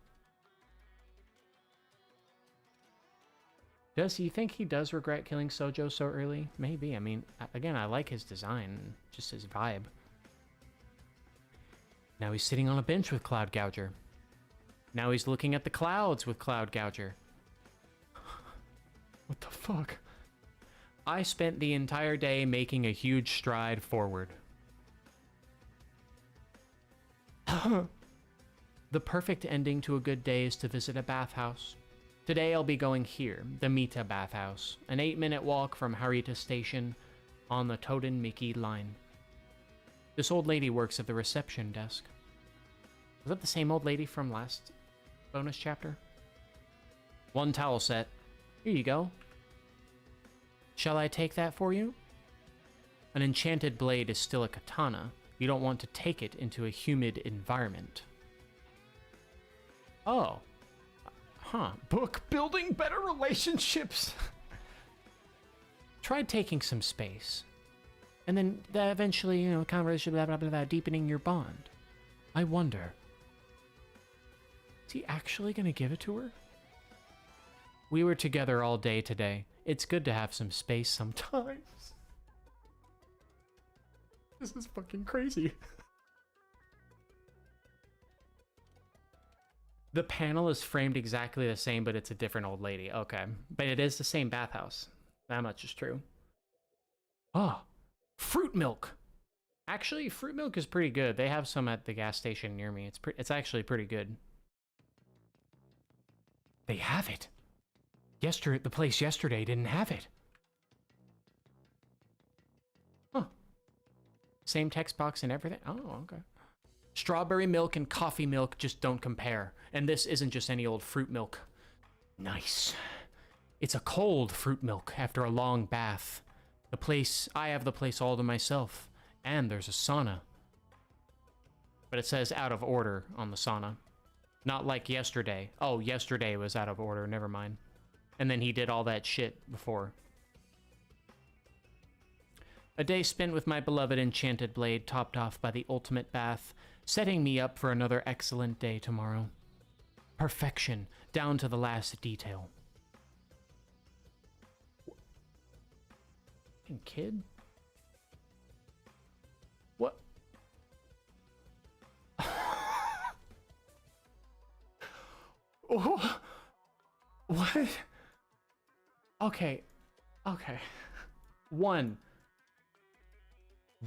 Does he think he does regret killing Sojo so early? Maybe. I mean, again, I like his design, just his vibe. Now he's sitting on a bench with Cloud Gouger. Now he's looking at the clouds with Cloud Gouger. What the fuck? I spent the entire day making a huge stride forward. The perfect ending to a good day is to visit a bathhouse. Today I'll be going here, the Mita Bathhouse, an 8-minute walk from Harita Station on the Toden-Miki line. This old lady works at the reception desk. Was that the same old lady from last bonus chapter? One towel set. Here you go. Shall I take that for you? An enchanted blade is still a katana. You don't want to take it into a humid environment. Oh. Huh. Book building better relationships. Tried taking some space. And then eventually, conversation, blah, blah, blah, blah, deepening your bond. I wonder. Is he actually going to give it to her? We were together all day today. It's good to have some space sometimes. This is fucking crazy. The panel is framed exactly the same, but it's a different old lady. Okay. But it is the same bathhouse. That much is true. Oh, fruit milk. Actually, fruit milk is pretty good. They have some at the gas station near me. It's actually pretty good. They have it. The place yesterday didn't have it. Huh. Same text box and everything? Oh, okay. Strawberry milk and coffee milk just don't compare. And this isn't just any old fruit milk. Nice. It's a cold fruit milk after a long bath. I have the place all to myself. And there's a sauna. But it says out of order on the sauna. Not like yesterday. Oh, yesterday was out of order. Never mind. And then he did all that shit before. A day spent with my beloved enchanted blade, topped off by the ultimate bath, setting me up for another excellent day tomorrow. Perfection, down to the last detail. Kid? Oh, what? Okay. Okay. One.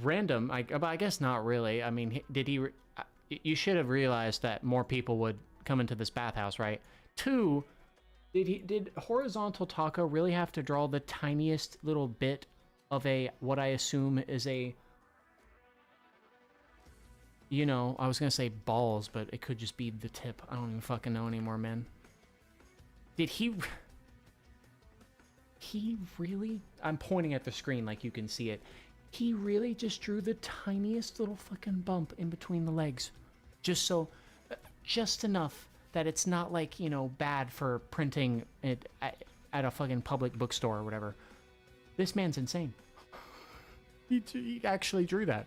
Random. But I guess not really. I mean, did he... You should have realized that more people would come into this bathhouse, right? Two, did Horizontal Taco really have to draw the tiniest little bit of what I assume is a... You know, I was gonna say balls, but it could just be the tip. I don't even fucking know anymore, man. Did he... He really... I'm pointing at the screen like you can see it. He really just drew the tiniest little fucking bump in between the legs. Just so... Just enough that it's not like, you know, bad for printing it at a fucking public bookstore or whatever. This man's insane. He actually drew that.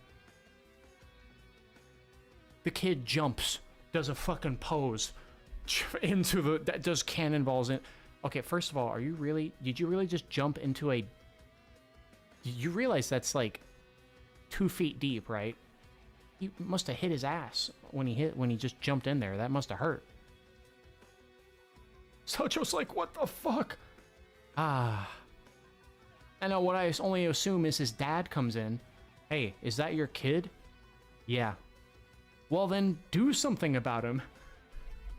The kid jumps, does a fucking pose into the... Does cannonballs in... Okay, first of all, are you really... Did you really just jump into a... You realize that's like 2 feet deep, right? He must have hit his ass when he just jumped in there. That must have hurt. Sojo's like, what the fuck? Ah. I know what I only assume is his dad comes in. Hey, is that your kid? Yeah. Well, then do something about him.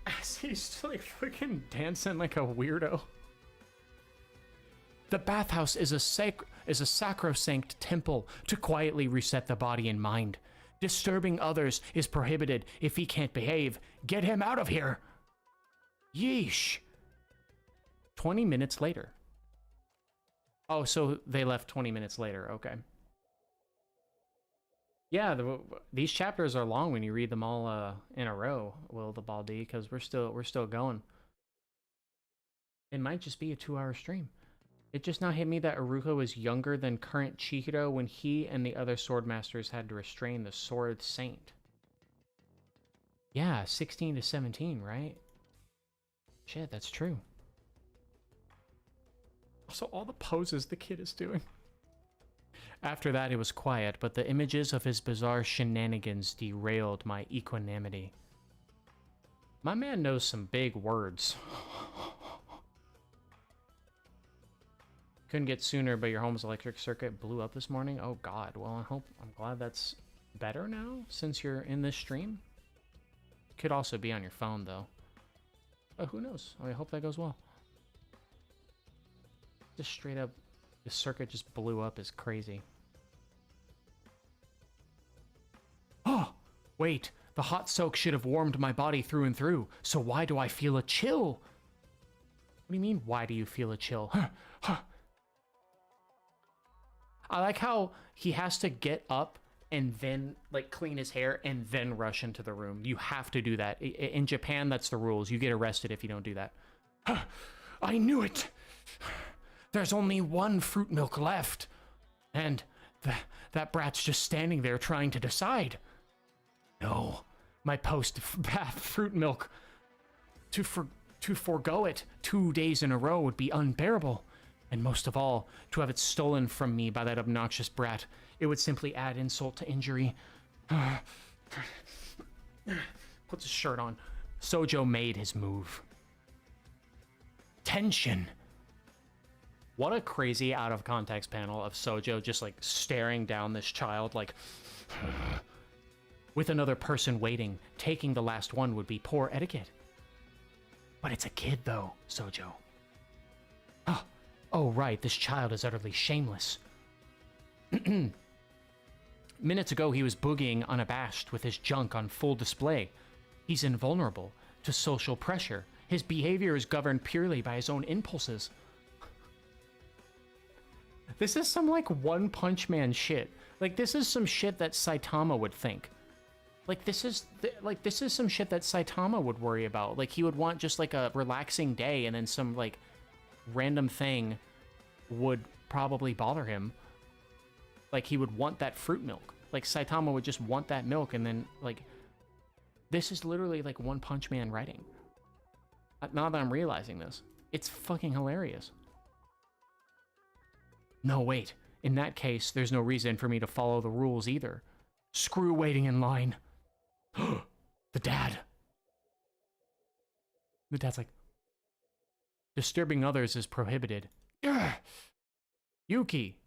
As he's like fucking dancing like a weirdo. The bathhouse is a sacrosanct temple to quietly reset the body and mind. Disturbing others is prohibited if he can't behave. Get him out of here! Yeesh. 20 minutes later. Oh, so they left 20 minutes later. Okay. Yeah, these chapters are long when you read them all in a row, Will the Baldi, because we're still going. It might just be a 2-hour stream. It just now hit me that Iruka was younger than current Chihiro when he and the other swordmasters had to restrain the Sword Saint. Yeah, 16 to 17, right? Shit, that's true. Also, all the poses the kid is doing. After that, it was quiet, but the images of his bizarre shenanigans derailed my equanimity. My man knows some big words. Couldn't get sooner, but your home's electric circuit blew up this morning. Oh god, well I'm glad that's better now, since you're in this stream. Could also be on your phone, though. Oh, who knows? I hope that goes well. Just straight up, the circuit just blew up is crazy. Oh, wait, the hot soak should have warmed my body through and through, so why do I feel a chill? What do you mean, why do you feel a chill? I like how he has to get up and then, like, clean his hair and then rush into the room. You have to do that. In Japan, that's the rules. You get arrested if you don't do that. I knew it! There's only one fruit milk left. And that brat's just standing there trying to decide. No, my post-bath fruit milk. To forgo it 2 days in a row would be unbearable. And most of all, to have it stolen from me by that obnoxious brat. It would simply add insult to injury. Puts his shirt on. Sojo made his move. Tension. What a crazy out of context panel of Sojo just like staring down this child like... With another person waiting, taking the last one would be poor etiquette. But it's a kid though, Sojo. Oh right, this child is utterly shameless. Minutes ago he was boogieing unabashed with his junk on full display. He's invulnerable to social pressure. His behavior is governed purely by his own impulses. This is some, like, One Punch Man shit. Like, this is some shit that Saitama would think. Like, this is some shit that Saitama would worry about. Like, he would want just, like, a relaxing day, and then some, like, random thing would probably bother him. Like, he would want that fruit milk. Like, Saitama would just want that milk, and then, like... This is literally, like, One Punch Man writing. Now that I'm realizing this. It's fucking hilarious. No, wait. In that case, there's no reason for me to follow the rules either. Screw waiting in line. The dad. The dad's like, disturbing others is prohibited. Ugh. Yuki,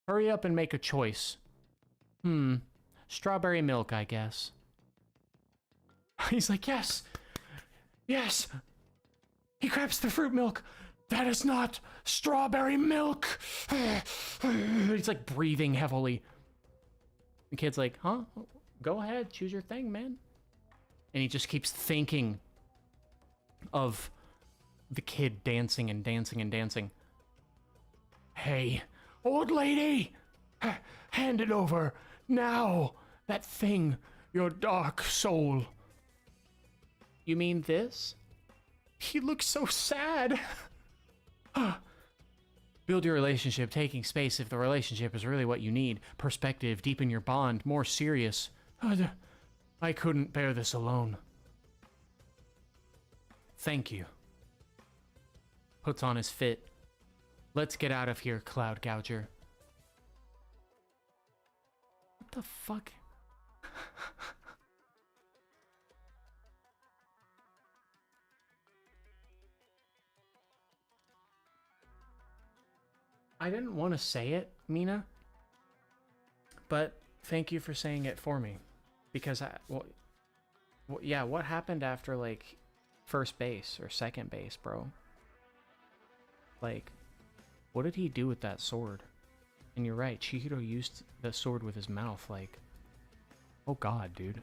hurry up and make a choice. Strawberry milk, I guess. He's like, yes, yes. He grabs the fruit milk. That is not strawberry milk. He's like breathing heavily. The kid's like, huh? Go ahead, choose your thing, man. And he just keeps thinking of the kid dancing and dancing and dancing. Hey, old lady, hand it over now. That thing, your dark soul. You mean this? He looks so sad. Build your relationship, taking space if the relationship is really what you need. Perspective, deepen your bond, more serious. I couldn't bear this alone. Thank you. Puts on his fit. Let's get out of here, Cloud Gouger. What the fuck? I didn't want to say it, Mina, but thank you for saying it for me. Because yeah, what happened after, like, first base or second base, bro? Like, what did he do with that sword? And you're right, Chihiro used the sword with his mouth, like, oh god, dude.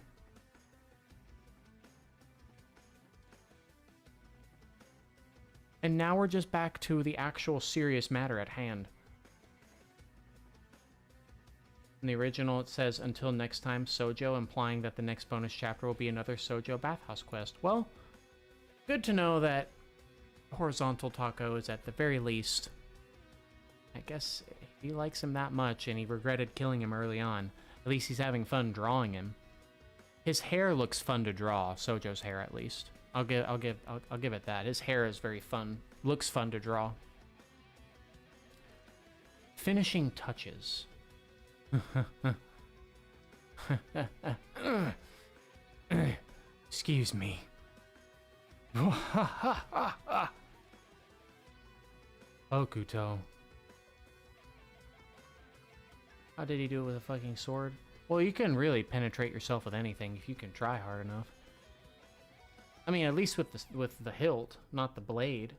And now we're just back to the actual serious matter at hand. In the original, it says, until next time, Sojo, implying that the next bonus chapter will be another Sojo bathhouse quest. Well, good to know that Horizontal Taco is at the very least... I guess he likes him that much and he regretted killing him early on. At least he's having fun drawing him. His hair looks fun to draw, Sojo's hair at least. I'll give it that. His hair is very fun. Looks fun to draw. Finishing touches. Excuse me. Okuto. How did he do it with a fucking sword? Well, you can really penetrate yourself with anything if you can try hard enough. I mean, at least with the hilt, not the blade.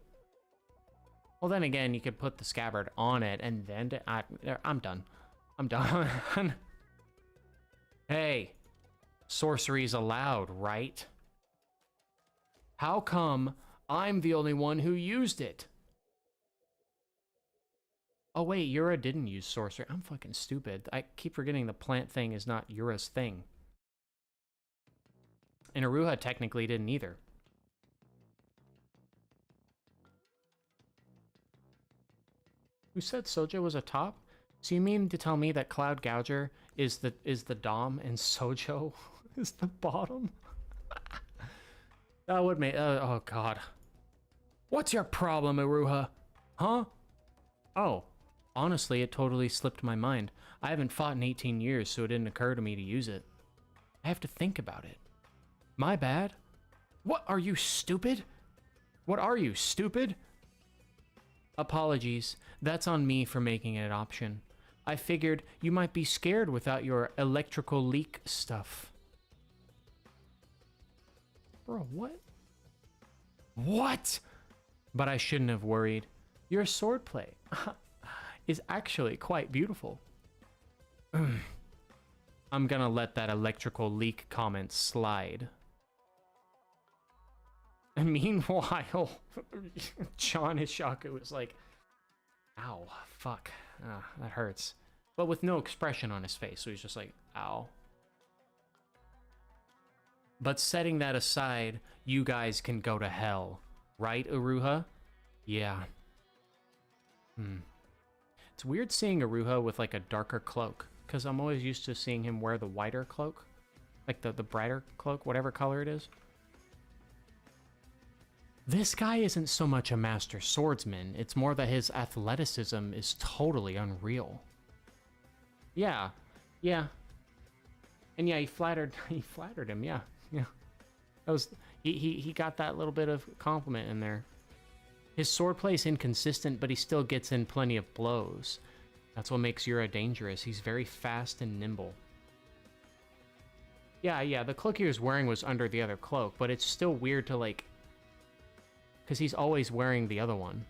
Well, then again, you could put the scabbard on it and then... I'm done. I'm done. Hey, sorcery's allowed, right? How come I'm the only one who used it? Oh wait, Yura didn't use sorcery. I'm fucking stupid. I keep forgetting the plant thing is not Yura's thing. And Iruha technically didn't either. Who said Sojo was a top? So you mean to tell me that Cloud Gouger is the dom and Sojo is the bottom? That would make... oh god. What's your problem, Iruha? Huh? Oh, honestly, it totally slipped my mind. I haven't fought in 18 years, so it didn't occur to me to use it. I have to think about it. My bad. What, are you stupid? What are you, stupid? Apologies. That's on me for making it an option. I figured you might be scared without your electrical leak stuff. Bro, what? What? But I shouldn't have worried. Your swordplay is actually quite beautiful. I'm gonna let that electrical leak comment slide. And meanwhile, John Ishaku was like, ow, fuck, that hurts. But with no expression on his face, so he's just like, ow. But setting that aside, you guys can go to hell. Right, Iruha? Yeah. It's weird seeing Iruha with like a darker cloak, because I'm always used to seeing him wear the whiter cloak. Like the brighter cloak, whatever color it is. This guy isn't so much a master swordsman, it's more that his athleticism is totally unreal. Yeah. And yeah, he flattered him, yeah. That was he got that little bit of compliment in there. His swordplay is inconsistent, but he still gets in plenty of blows. That's what makes Yura dangerous. He's very fast and nimble. Yeah, the cloak he was wearing was under the other cloak, but it's still weird to, like... Because he's always wearing the other one.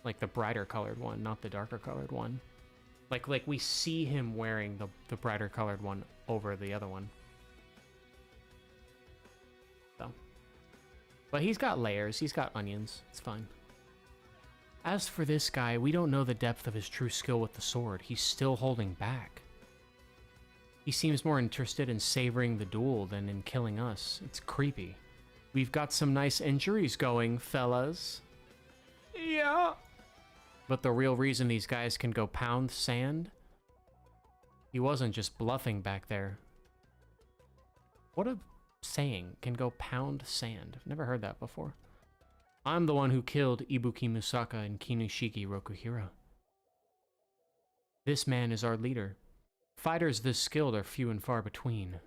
Like, the brighter colored one, not the darker colored one. Like we see him wearing the brighter colored one over the other one. So. But he's got layers. He's got onions. It's fine. As for this guy, we don't know the depth of his true skill with the sword. He's still holding back. He seems more interested in savoring the duel than in killing us. It's creepy. We've got some nice injuries going, fellas. Yeah. But the real reason these guys can go pound sand? He wasn't just bluffing back there. What a saying, can go pound sand. I've never heard that before. I'm the one who killed Ibuki Musaka and Kinushiki Rokuhira. This man is our leader. Fighters this skilled are few and far between.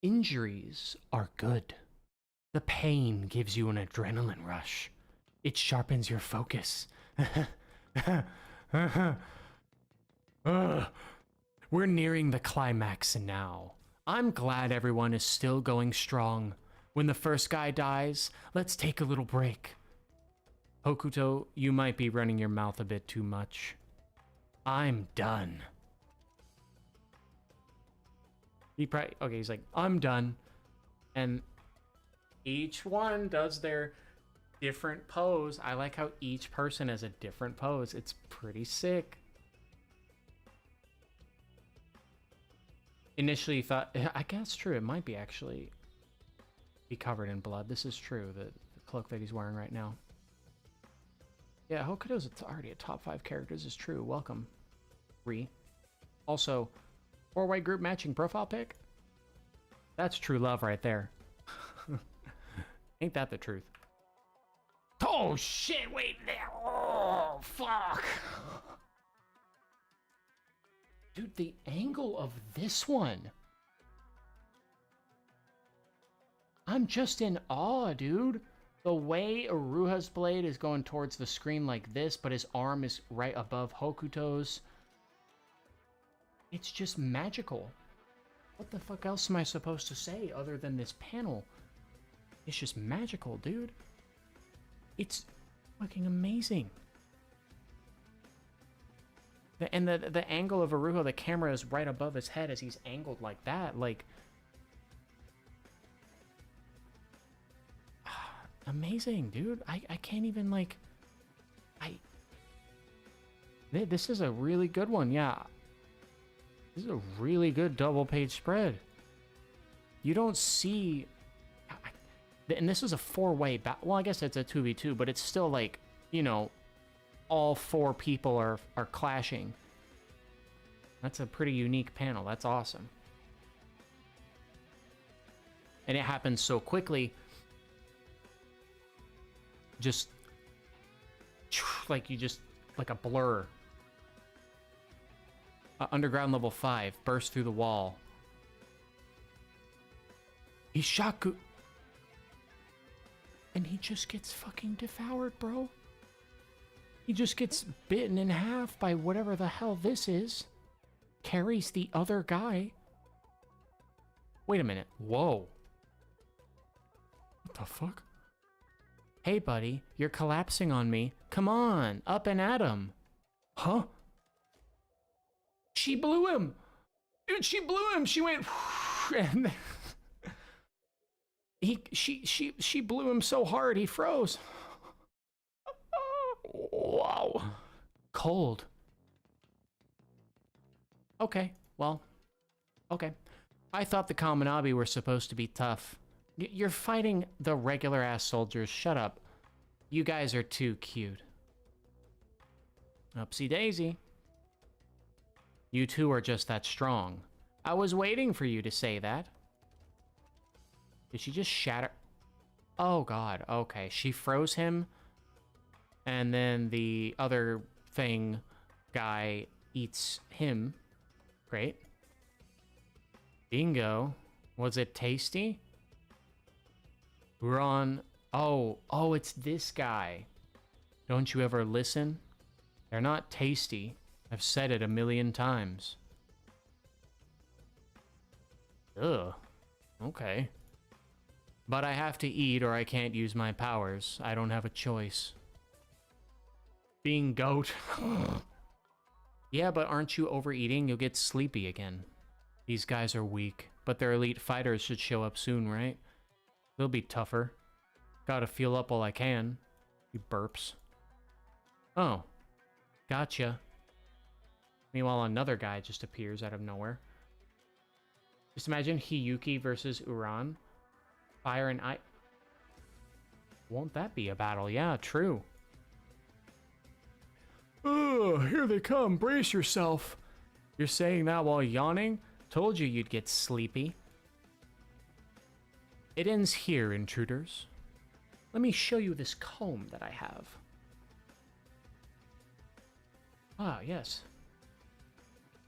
Injuries are good. The pain gives you an adrenaline rush. It sharpens your focus. We're nearing the climax now. I'm glad everyone is still going strong. When the first guy dies, let's take a little break. Hokuto, you might be running your mouth a bit too much. I'm done. He's like, I'm done. And each one does their different pose. I like how each person has a different pose. It's pretty sick. Initially thought, I guess true, it might be actually be covered in blood. This is true, the cloak that he's wearing right now. Yeah, Hokuto's already a top 5 characters is true. Welcome. Also, 4-way group matching profile pic? That's true love right there. Ain't that the truth? Oh shit, wait there. Oh, fuck. Dude, the angle of this one. I'm just in awe, dude. The way Aruha's blade is going towards the screen like this, but his arm is right above Hokuto's. It's just magical. What the fuck else am I supposed to say other than this panel? It's just magical, dude. It's fucking amazing. The angle of Aruha, the camera is right above his head as he's angled like that. Like, amazing, dude. I can't even, like, this is a really good one, yeah. This is a really good double page spread. You don't see, and this is a 4-way well, I guess it's a 2v2, but it's still like, you know, all 4 people are clashing. That's a pretty unique panel. That's awesome. And it happens so quickly. Just like like a blur. Underground level 5 burst through the wall. Ishaku. And he just gets fucking devoured, bro. He just gets bitten in half by whatever the hell this is. Carries the other guy. Wait a minute. Whoa. What the fuck? Hey, buddy. You're collapsing on me. Come on. Up and at him. Huh? She blew him. Dude, she blew him. She went... And she blew him so hard he froze. Wow. Cold. Okay, well, okay. I thought the Kaminabi were supposed to be tough. You're fighting the regular-ass soldiers. Shut up. You guys are too cute. Upsy-daisy. You two are just that strong. I was waiting for you to say that. Did she just shatter? Oh, God. Okay, she froze him. And then the other thing guy eats him. Great. Bingo. Was it tasty? We're on... Oh, it's this guy. Don't you ever listen? They're not tasty. I've said it 1,000,000 times. Ugh. Okay. But I have to eat or I can't use my powers. I don't have a choice. Being goat. Yeah, but aren't you overeating? You'll get sleepy again. These guys are weak, but their elite fighters should show up soon, right? They'll be tougher. Gotta fuel up while I can. He burps. Oh. Gotcha. Meanwhile, another guy just appears out of nowhere. Just imagine Hiyuki versus Uran. Fire and ice. Won't that be a battle? Yeah, true. Oh, here they come. Brace yourself. You're saying that while yawning? Told you you'd get sleepy. It ends here, intruders. Let me show you this comb that I have. Ah, yes.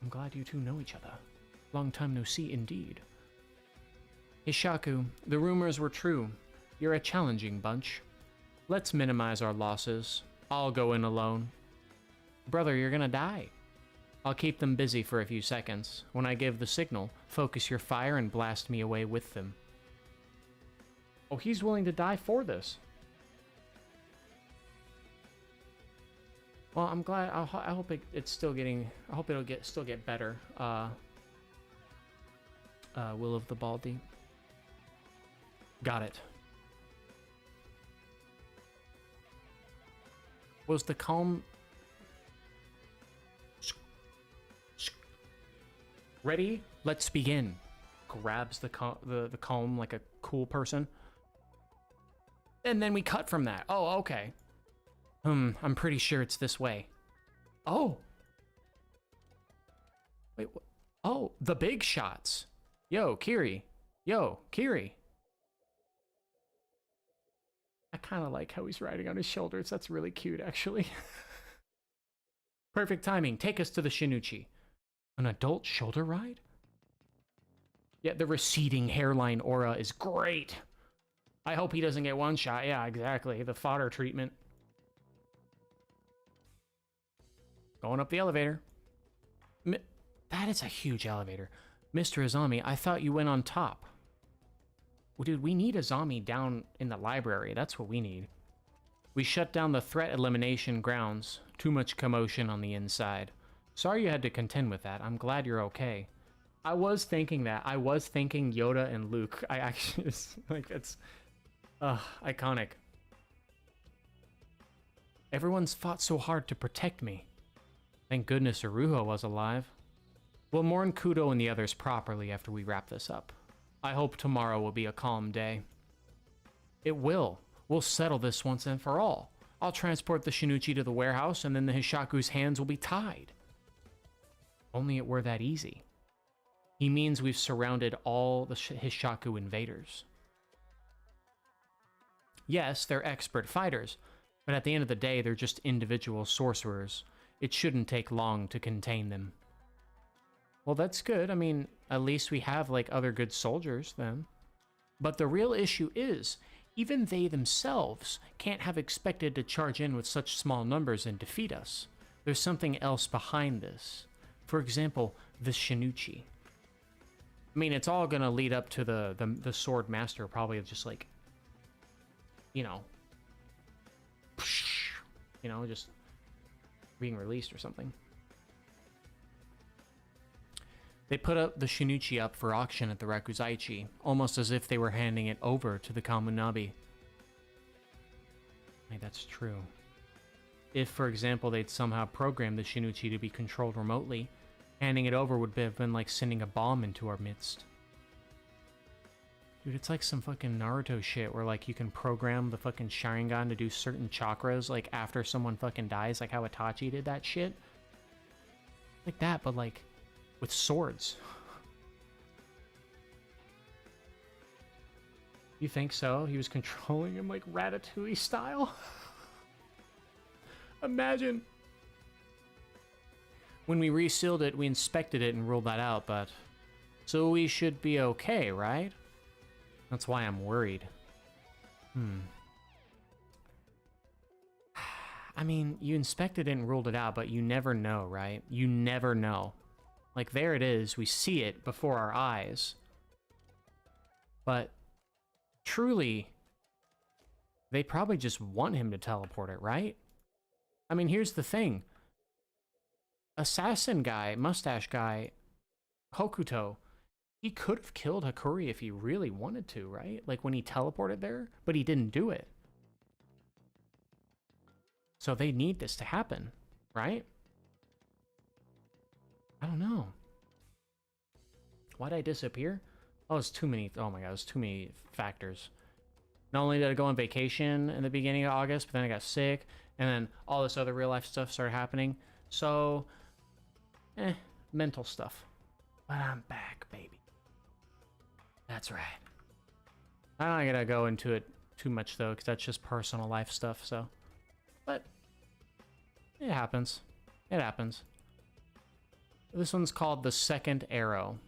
I'm glad you two know each other. Long time no see, indeed. Hishaku, the rumors were true. You're a challenging bunch. Let's minimize our losses. I'll go in alone. Brother, you're gonna die. I'll keep them busy for a few seconds. When I give the signal, focus your fire and blast me away with them. Oh, he's willing to die for this. Well, I'm glad. I hope it's still getting. I hope it'll still get better. Will of the Baldy. Got it. Was the calm ready? Let's begin. Grabs the comb like a cool person. And then we cut from that. Oh, okay. I'm pretty sure it's this way. Oh. Wait, what? Oh, the big shots. Yo, Kiri. Yo, Kiri. I kind of like how he's riding on his shoulders. That's really cute, actually. Perfect timing. Take us to the Shinuchi. An adult shoulder ride? Yeah, the receding hairline aura is great. I hope he doesn't get one shot. Yeah, exactly. The fodder treatment. Going up the elevator. That is a huge elevator. Mr. Azami, I thought you went on top. Well, dude, we need Azami down in the library. That's what we need. We shut down the threat elimination grounds. Too much commotion on the inside. Sorry you had to contend with that. I'm glad you're okay. I was thinking that. I was thinking Yoda and Luke. I actually, like, it's iconic. Everyone's fought so hard to protect me. Thank goodness Aruho was alive. We'll mourn Kudo and the others properly after we wrap this up. I hope tomorrow will be a calm day. It will. We'll settle this once and for all. I'll transport the Shinuchi to the warehouse and then the Hishaku's hands will be tied. Only it were that easy. He means we've surrounded all the Hishaku invaders. Yes, they're expert fighters, but at the end of the day, they're just individual sorcerers. It shouldn't take long to contain them. Well, that's good. I mean, at least we have, like, other good soldiers, then. But the real issue is, even they themselves can't have expected to charge in with such small numbers and defeat us. There's something else behind this. For example, the Shinuchi. I mean, it's all gonna lead up to the Sword Master probably just, like, you know, just being released or something. They put up the Shinuchi up for auction at the Rakuzaichi, almost as if they were handing it over to the Kamunabi. Hey, that's true. If, for example, they'd somehow programmed the Shinuchi to be controlled remotely, handing it over would have been like sending a bomb into our midst. Dude, it's like some fucking Naruto shit where, like, you can program the fucking Sharingan to do certain chakras, like, after someone fucking dies, like how Itachi did that shit. Like that, but, like, with swords. You think so? He was controlling him like Ratatouille style? Imagine. When we resealed it, we inspected it and ruled that out, but So we should be okay, right? That's why I'm worried. I mean, you inspected it and ruled it out, but you never know, right? You never know. Like, there it is. We see it before our eyes. But truly, they probably just want him to teleport it, right? I mean, here's the thing. Assassin guy, mustache guy, Hokuto, he could have killed Hakuri if he really wanted to, right? Like when he teleported there, but he didn't do it. So they need this to happen, right? I don't know. Why'd I disappear? Oh, it's too many. Oh my god, it's too many factors. Not only did I go on vacation in the beginning of August, but then I got sick, and then all this other real life stuff started happening. So, mental stuff. But I'm back, baby. That's right. I'm not gonna go into it too much though, because that's just personal life stuff, so. But, it happens. It happens. This one's called The Second Arrow.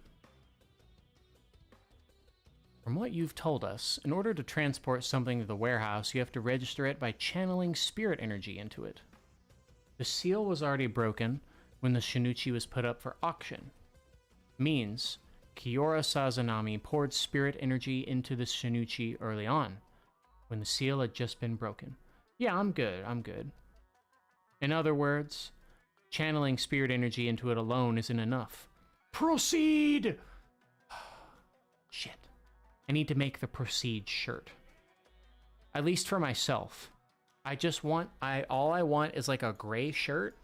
From what you've told us, in order to transport something to the warehouse, you have to register it by channeling spirit energy into it. The seal was already broken when the Shinichi was put up for auction. Means, Kiora Sazanami poured spirit energy into the Shinichi early on, when the seal had just been broken. Yeah, I'm good, I'm good. In other words, channeling spirit energy into it alone isn't enough. Proceed! Shit. I need to make the Proceed shirt. At least for myself. I just want, all I want is like a gray shirt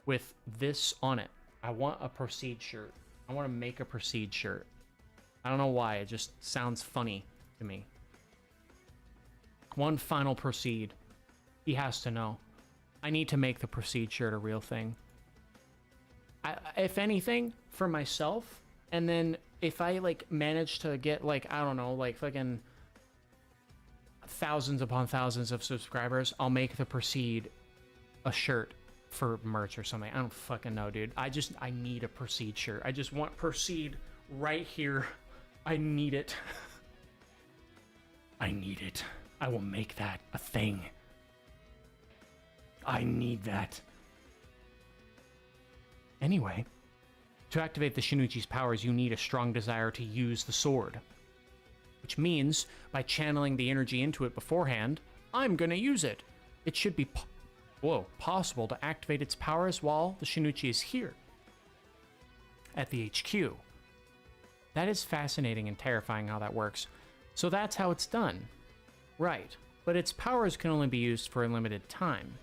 with this on it. I want a Proceed shirt. I want to make a Proceed shirt. I don't know why, it just sounds funny to me. One final Proceed. He has to know. I need to make the Proceed shirt a real thing. If anything, for myself, and then if I, like, manage to get, like, I don't know, like, fucking thousands upon thousands of subscribers, I'll make the Proceed a shirt for merch or something. I don't fucking know, dude. I need a Proceed shirt. I just want Proceed right here. I need it. I need it. I will make that a thing. I need that. Anyway, to activate the Shinichi's powers, you need a strong desire to use the sword. Which means, by channeling the energy into it beforehand, I'm gonna use it. It should be possible to activate its powers while the Shinichi is here. At the HQ. That is fascinating and terrifying how that works. So that's how it's done. Right. But its powers can only be used for a limited time.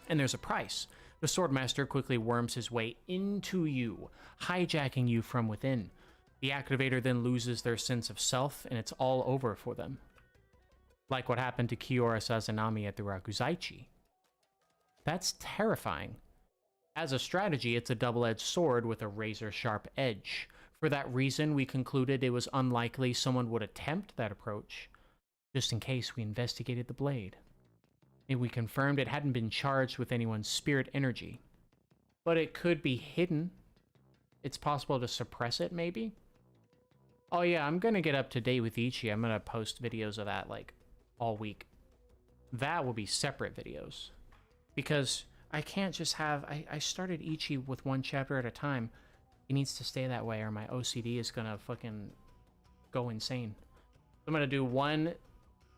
And there's a price. The Swordmaster quickly worms his way into you, hijacking you from within. The activator then loses their sense of self, and it's all over for them. Like what happened to Kiora Sazanami at the Rakuzaichi. That's terrifying. As a strategy, it's a double-edged sword with a razor-sharp edge. For that reason, we concluded it was unlikely someone would attempt that approach, just in case we investigated the blade. And we confirmed it hadn't been charged with anyone's spirit energy. But it could be hidden. It's possible to suppress it, maybe? Oh yeah, I'm gonna get up to date with Ichi. I'm gonna post videos of that, like, all week. That will be separate videos. Because I can't just have... I started Ichi with one chapter at a time. It needs to stay that way, or my OCD is gonna fucking go insane. I'm gonna do one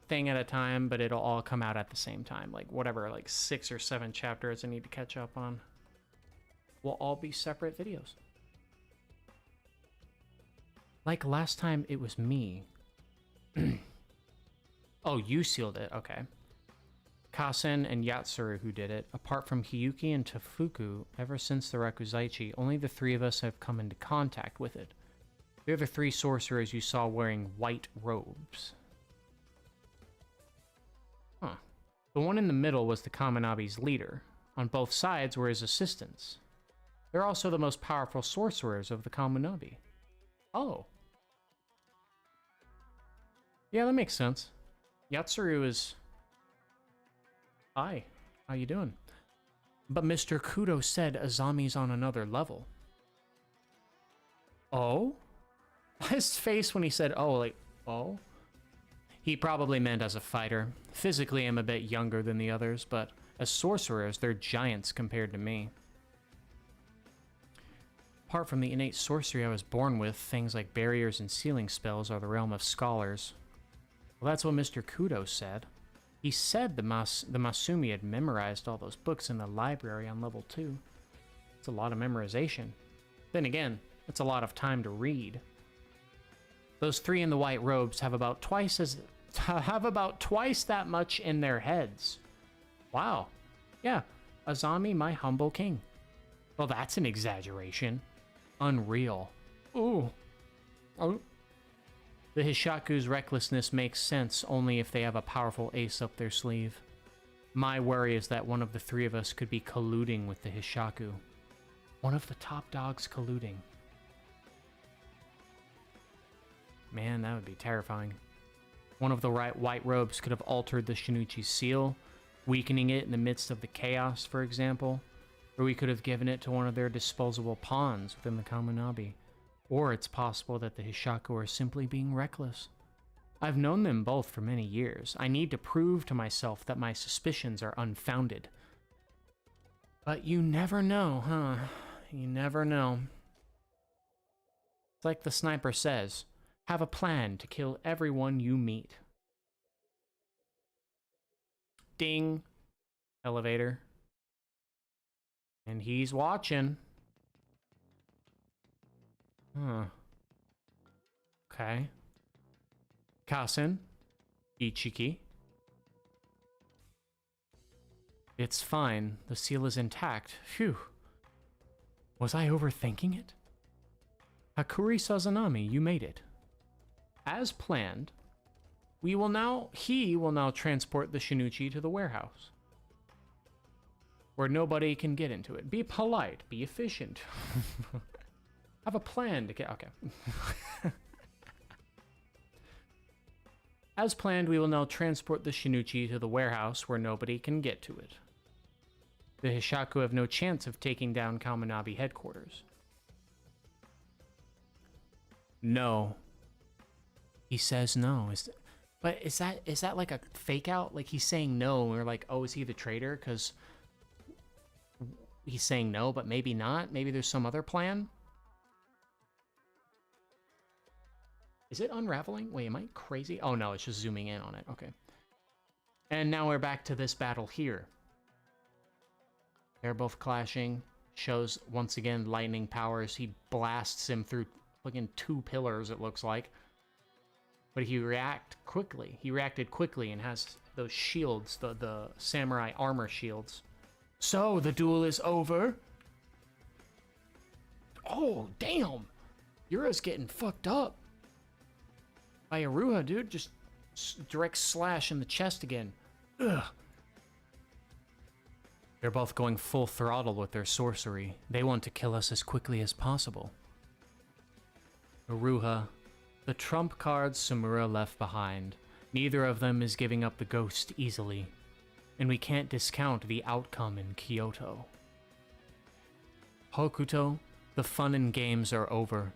thing at a time, but it'll all come out at the same time. Like, whatever, like 6 or 7 chapters I need to catch up on will all be separate videos. Like last time, it was me. Oh, you sealed it. Okay. Kasen and Yatsuru who did it. Apart from Hiyuki and Tafuku, ever since the Rakuzaichi, only the 3 of us have come into contact with it. The other 3 sorcerers you saw wearing white robes. Huh. The one in the middle was the Kaminabi's leader. On both sides were his assistants. They're also the most powerful sorcerers of the Kaminabi. Oh. Yeah, that makes sense. Yatsuru is... Hi, how you doing? But Mr. Kudo said Azami's on another level. Oh? His face when he said, oh, like, oh? He probably meant as a fighter. Physically, I'm a bit younger than the others, but as sorcerers, they're giants compared to me. Apart from the innate sorcery I was born with, things like barriers and sealing spells are the realm of scholars. Well, that's what Mr. Kudo said. He said the Masumi had memorized all those books in the library on level 2. It's a lot of memorization. Then again, it's a lot of time to read. Those three in the white robes have about twice that much in their heads. Wow. Yeah, Azami, my humble king. Well, that's an exaggeration. Unreal. Ooh. Oh. The Hishaku's recklessness makes sense only if they have a powerful ace up their sleeve. My worry is that one of the three of us could be colluding with the Hishaku. One of the top dogs colluding. Man, that would be terrifying. One of the white robes could have altered the Shinichi's seal, weakening it in the midst of the chaos, for example. Or we could have given it to one of their disposable pawns within the Kamunabi. Or it's possible that the Hishaku are simply being reckless. I've known them both for many years. I need to prove to myself that my suspicions are unfounded. But you never know, huh? You never know. It's like the sniper says, have a plan to kill everyone you meet. Ding. Elevator. And he's watching. Huh. Okay. Kasen. Ichiki. It's fine. The seal is intact. Phew. Was I overthinking it? Hakuri Sazanami, you made it. As planned, he will now transport the Shinichi to the warehouse, where nobody can get into it. Be polite, be efficient. Have a plan to get... Okay. As planned, we will now transport the Shinichi to the warehouse where nobody can get to it. The Hishaku have no chance of taking down Kamunabi headquarters. No. He says no. But is that like a fake out? Like he's saying no, and we're like, oh, is he the traitor? Because he's saying no, but maybe not. Maybe there's some other plan. Is it unraveling? Wait, am I crazy? Oh no, it's just zooming in on it. Okay. And now we're back to this battle here. They're both clashing. Shows once again lightning powers. He blasts him through fucking 2 pillars, it looks like. But he reacted quickly and has those shields, the samurai armor shields. So, the duel is over. Oh, damn. Yura's getting fucked up. By Iruha, dude. Just direct slash in the chest again. Ugh. They're both going full throttle with their sorcery. They want to kill us as quickly as possible. Iruha, the trump cards Samura left behind. Neither of them is giving up the ghost easily. And we can't discount the outcome in Kyoto. Hokuto, the fun and games are over.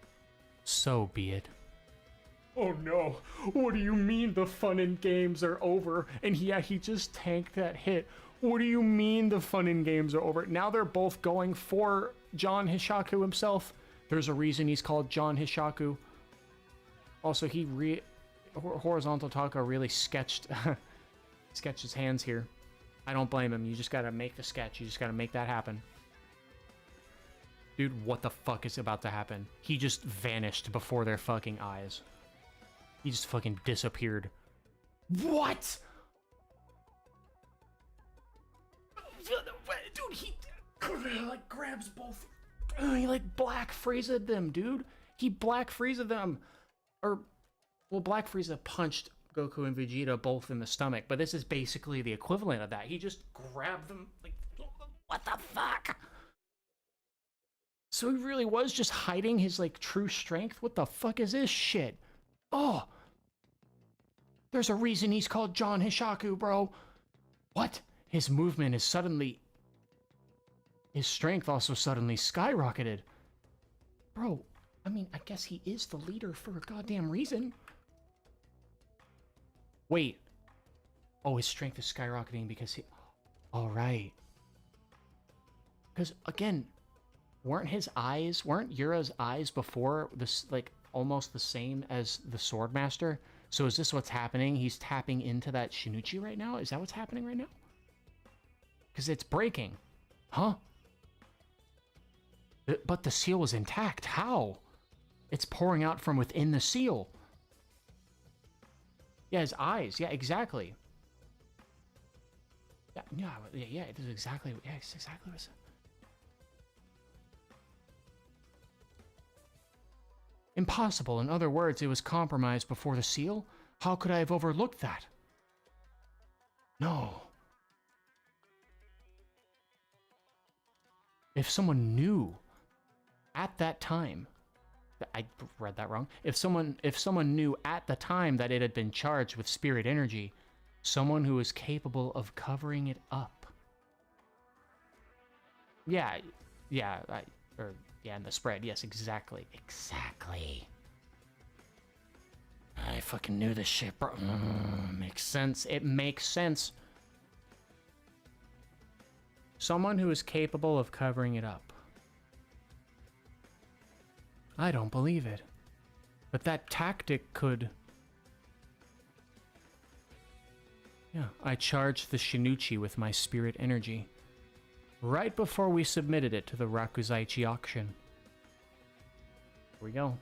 So be it. Oh no, what do you mean the fun and games are over? And yeah, he just tanked that hit. What do you mean the fun and games are over? Now they're both going for John Hishaku himself. There's a reason he's called John Hishaku. Also, Horizontal Taka really sketched his hands here. I don't blame him. You just gotta make the sketch. You just gotta make that happen. Dude, what the fuck is about to happen? He just vanished before their fucking eyes. He just fucking disappeared. What? Dude, he like grabs both. He like Black Frieza them, dude. He Black Frieza them. Or, well, Black Frieza punched Goku and Vegeta both in the stomach, but this is basically the equivalent of that. He just grabbed them, like, what the fuck? So he really was just hiding his, like, true strength? What the fuck is this shit? Oh! There's a reason he's called John Hishaku, bro. What? His movement is suddenly... His strength also suddenly skyrocketed. Bro, I mean, I guess he is the leader for a goddamn reason. Wait. Oh, his strength is skyrocketing because he... All right. Because, again, weren't Yura's eyes before this, like, almost the same as the Swordmaster? So is this what's happening? He's tapping into that Shinichi right now? Is that what's happening right now? Because it's breaking. Huh? But the seal was intact. How? It's pouring out from within the seal. Yeah, his eyes. Yeah, exactly. Yeah, it is exactly... Yeah, it's exactly what it's... Impossible. In other words, it was compromised before the seal? How could I have overlooked that? No. If someone knew at that time... I read that wrong. If someone knew at the time that it had been charged with spirit energy, someone who is capable of covering it up. Yeah, in the spread. Yes, exactly. Exactly. I fucking knew this shit, bro. Makes sense. It makes sense. Someone who is capable of covering it up. I don't believe it. But that tactic could... Yeah, I charged the Shinichi with my spirit energy. Right before we submitted it to the Rakuzaichi auction. Here we go.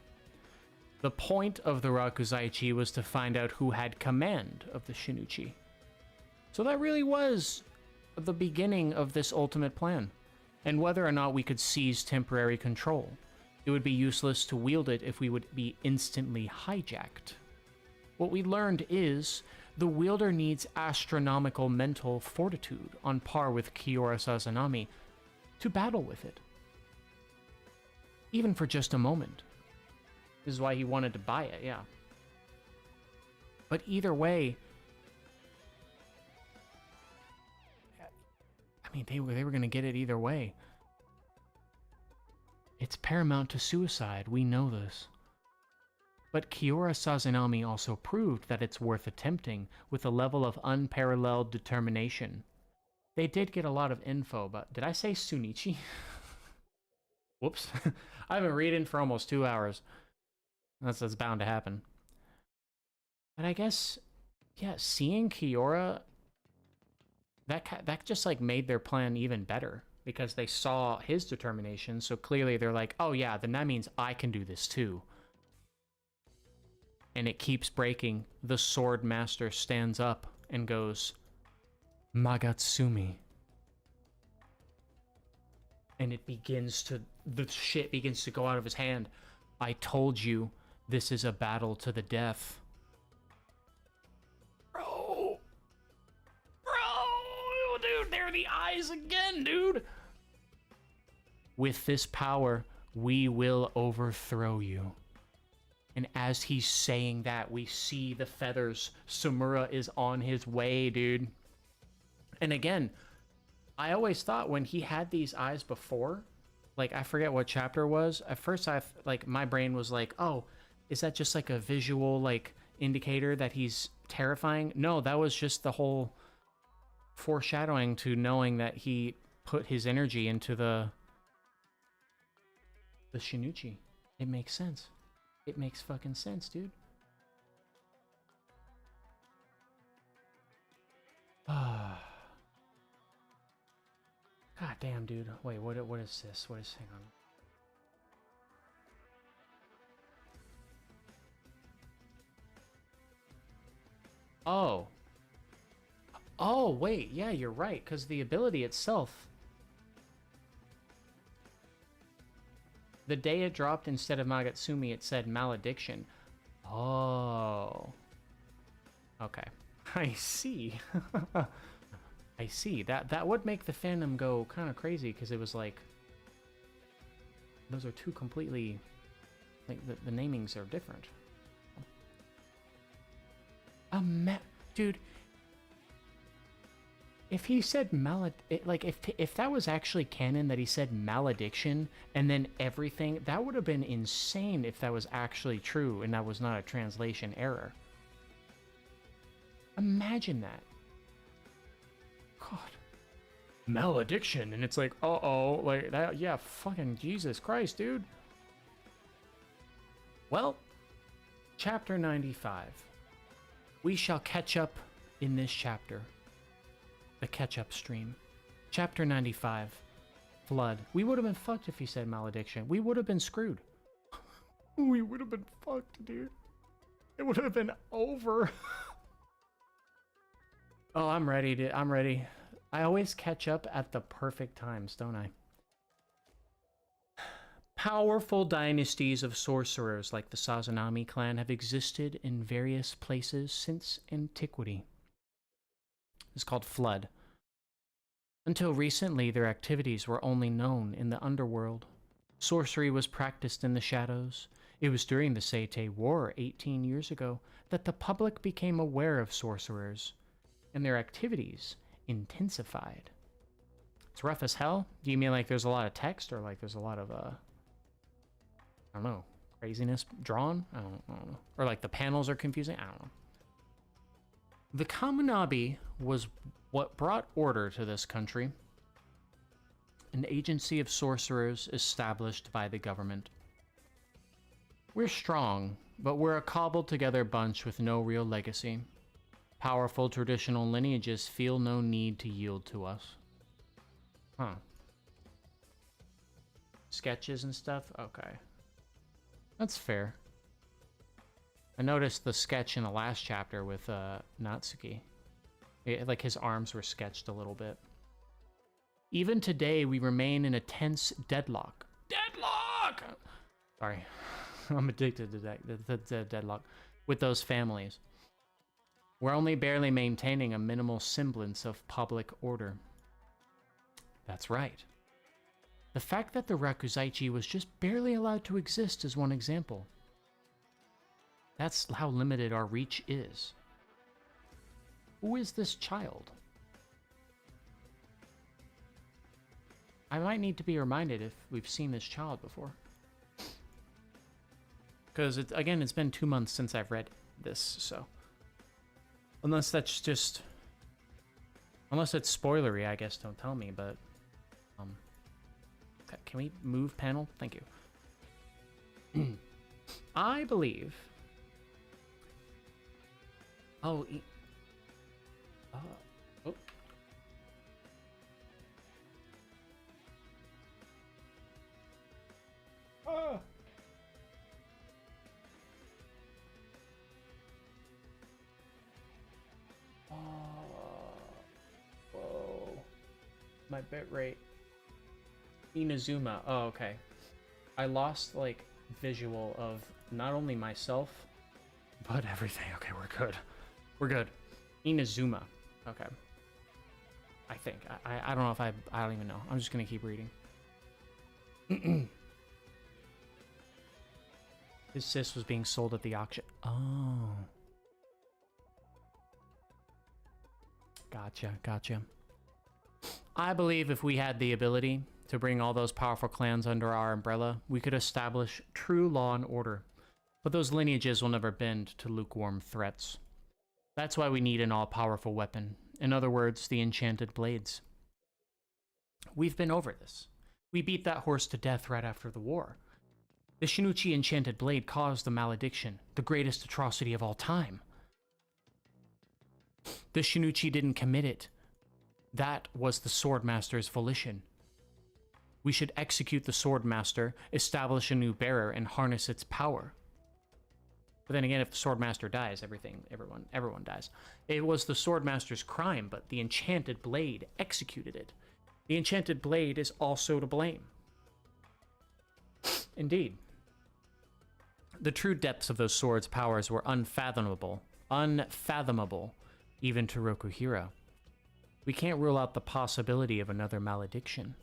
The point of the Rakuzaichi was to find out who had command of the Shinichi. So that really was the beginning of this ultimate plan. And whether or not we could seize temporary control. It would be useless to wield it if we would be instantly hijacked. What we learned is, the wielder needs astronomical mental fortitude on par with Kiora Sazanami to battle with it. Even for just a moment. This is why he wanted to buy it, yeah. But either way, I mean, they were going to get it either way. It's paramount to suicide, we know this. But Kiora Sazanami also proved that it's worth attempting with a level of unparalleled determination. They did get a lot of info, but did I say Sunichi? Whoops. I've been reading for almost 2 hours. That's bound to happen. But I guess, yeah, seeing Kiora, that just like made their plan even better. Because they saw his determination, so clearly they're like, oh yeah, then that means I can do this too. And it keeps breaking. The Sword Master stands up and goes, Magatsumi. And it begins to, the shit begins to go out of his hand. I told you, this is a battle to the death. Bro, dude, there are the eyes again, dude. With this power, we will overthrow you. And as he's saying that, we see the feathers. Sumura is on his way, dude. And again, I always thought when he had these eyes before, like, I forget what chapter it was. At first, my brain was like, oh, is that just like a visual, like, indicator that he's terrifying? No, that was just the whole foreshadowing to knowing that he put his energy into the Shinichi. It makes sense. It makes fucking sense, dude. God damn, dude. Wait, what is this? What is... Hang on. Oh. Oh, wait. Yeah, you're right. Because the ability itself... The day it dropped, instead of Magatsumi, it said Malediction. Oh. Okay. I see. I see. That would make the fandom go kind of crazy, because it was like... Those are two completely... Like, the namings are different. Dude. If he said like if that was actually canon that he said malediction and then everything, that would have been insane if that was actually true and that was not a translation error. Imagine that. God. Malediction, and it's like, uh-oh, like that, yeah, fucking Jesus Christ, dude. Well, chapter 95. We shall catch up in this chapter. The catch-up stream. Chapter 95. Flood. We would have been fucked if he said malediction. We would have been screwed. We would have been fucked, dude. It would have been over. Oh, I'm ready. I'm ready. I always catch up at the perfect times, don't I? Powerful dynasties of sorcerers like the Sazanami clan have existed in various places since antiquity. It's called Flood. Until recently, their activities were only known in the underworld. Sorcery was practiced in the shadows. It was during the Seite War 18 years ago that the public became aware of sorcerers, and their activities intensified. It's rough as hell? Do you mean like there's a lot of text, or like there's a lot of, I don't know, craziness drawn? I don't know. Or like the panels are confusing? I don't know. The Kamunabi was what brought order to this country, an agency of sorcerers established by the government. We're strong, but we're a cobbled together bunch with no real legacy. Powerful traditional lineages feel no need to yield to us. Huh. Sketches and stuff? Okay. That's fair. I noticed the sketch in the last chapter with Natsuki. Like his arms were sketched a little bit. Even today, we remain in a tense deadlock. Deadlock! Sorry. I'm addicted to the deadlock. With those families. We're only barely maintaining a minimal semblance of public order. That's right. The fact that the Rakuzaichi was just barely allowed to exist is one example. That's how limited our reach is. Who is this child? I might need to be reminded if we've seen this child before. Because, again, it's been 2 months since I've read this, so... Unless that's just... Unless it's spoilery, I guess don't tell me, but... Can we move panel? Thank you. I believe... Oh, oh. Oh. Whoa. My bit rate. Inazuma. Oh, okay. I lost, like, visual of not only myself, but everything. Okay, we're good. We're good. Inazuma. Okay. I think. I don't know if I don't even know. I'm just gonna keep reading. His sis was being sold at the auction. Oh. Gotcha. I believe if we had the ability to bring all those powerful clans under our umbrella, we could establish true law and order. But those lineages will never bend to lukewarm threats. That's why we need an all-powerful weapon. In other words, the enchanted blades. We've been over this. We beat that horse to death right after the war. The Shinichi enchanted blade caused the malediction, the greatest atrocity of all time. The Shinichi didn't commit it. That was the Swordmaster's volition. We should execute the Swordmaster, establish a new bearer, and harness its power. But then again, if the Swordmaster dies, everyone dies. It was the Swordmaster's crime, but the enchanted blade executed it. The enchanted blade is also to blame. Indeed. The true depths of those sword's powers were unfathomable, even to Rokuhira. We can't rule out the possibility of another malediction.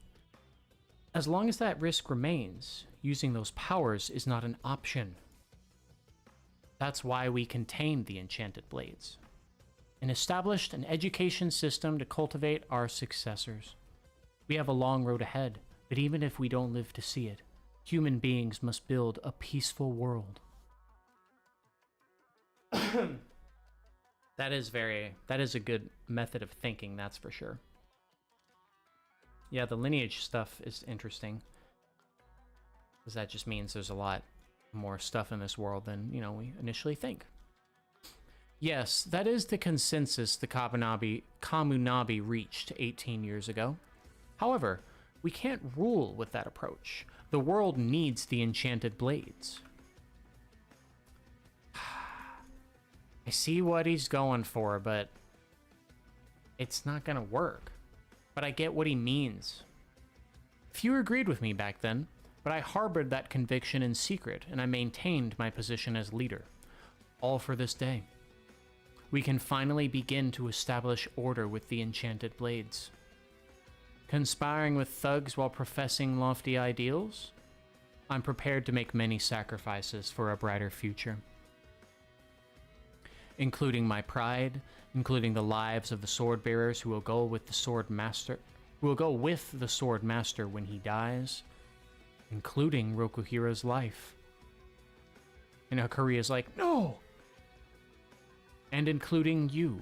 As long as that risk remains, using those powers is not an option. That's why we contained the enchanted blades. and established an education system to cultivate our successors. We have a long road ahead, but even if we don't live to see it, human beings must build a peaceful world. That is a good method of thinking, that's for sure. Yeah, the lineage stuff is interesting. Because that just means there's a lot more stuff in this world than, you know, we initially think. Yes, that is the consensus the Kamunabi reached 18 years ago. However, we can't rule with that approach. The world needs the enchanted blades. I see what he's going for, but it's not gonna work. But I get what he means. Few agreed with me back then, but I harbored that conviction in secret, and I maintained my position as leader. All for this day. We can finally begin to establish order with the enchanted blades. Conspiring with thugs while professing lofty ideals? I'm prepared to make many sacrifices for a brighter future. Including my pride, including the lives of the sword bearers who will go with the sword master, when he dies, including Rokuhira's life. And Hakuria's like, no! And including you,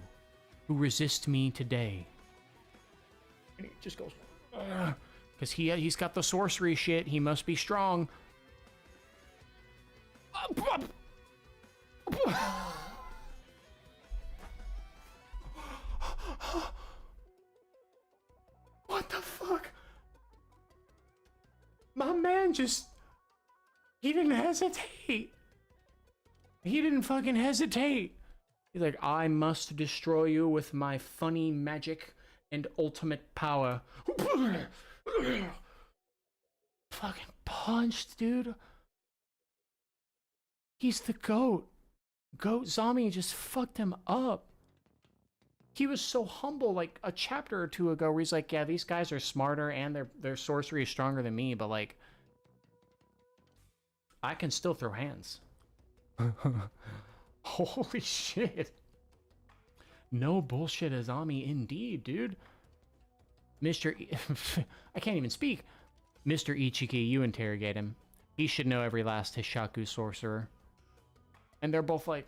who resist me today. And he just goes, because he's got the sorcery shit, he must be strong. What the fuck? My man just... He didn't hesitate. He didn't fucking hesitate. He's like, I must destroy you with my funny magic and ultimate power. Fucking punched, dude. He's the GOAT. Goat Zami just fucked him up. He was so humble like a chapter or two ago where he's like, yeah, these guys are smarter and their sorcery is stronger than me, but like, I can still throw hands. Holy shit. No bullshit, Azami, indeed, dude. I can't even speak. Mr. Ichiki, you interrogate him. He should know every last Hishaku sorcerer. And they're both like,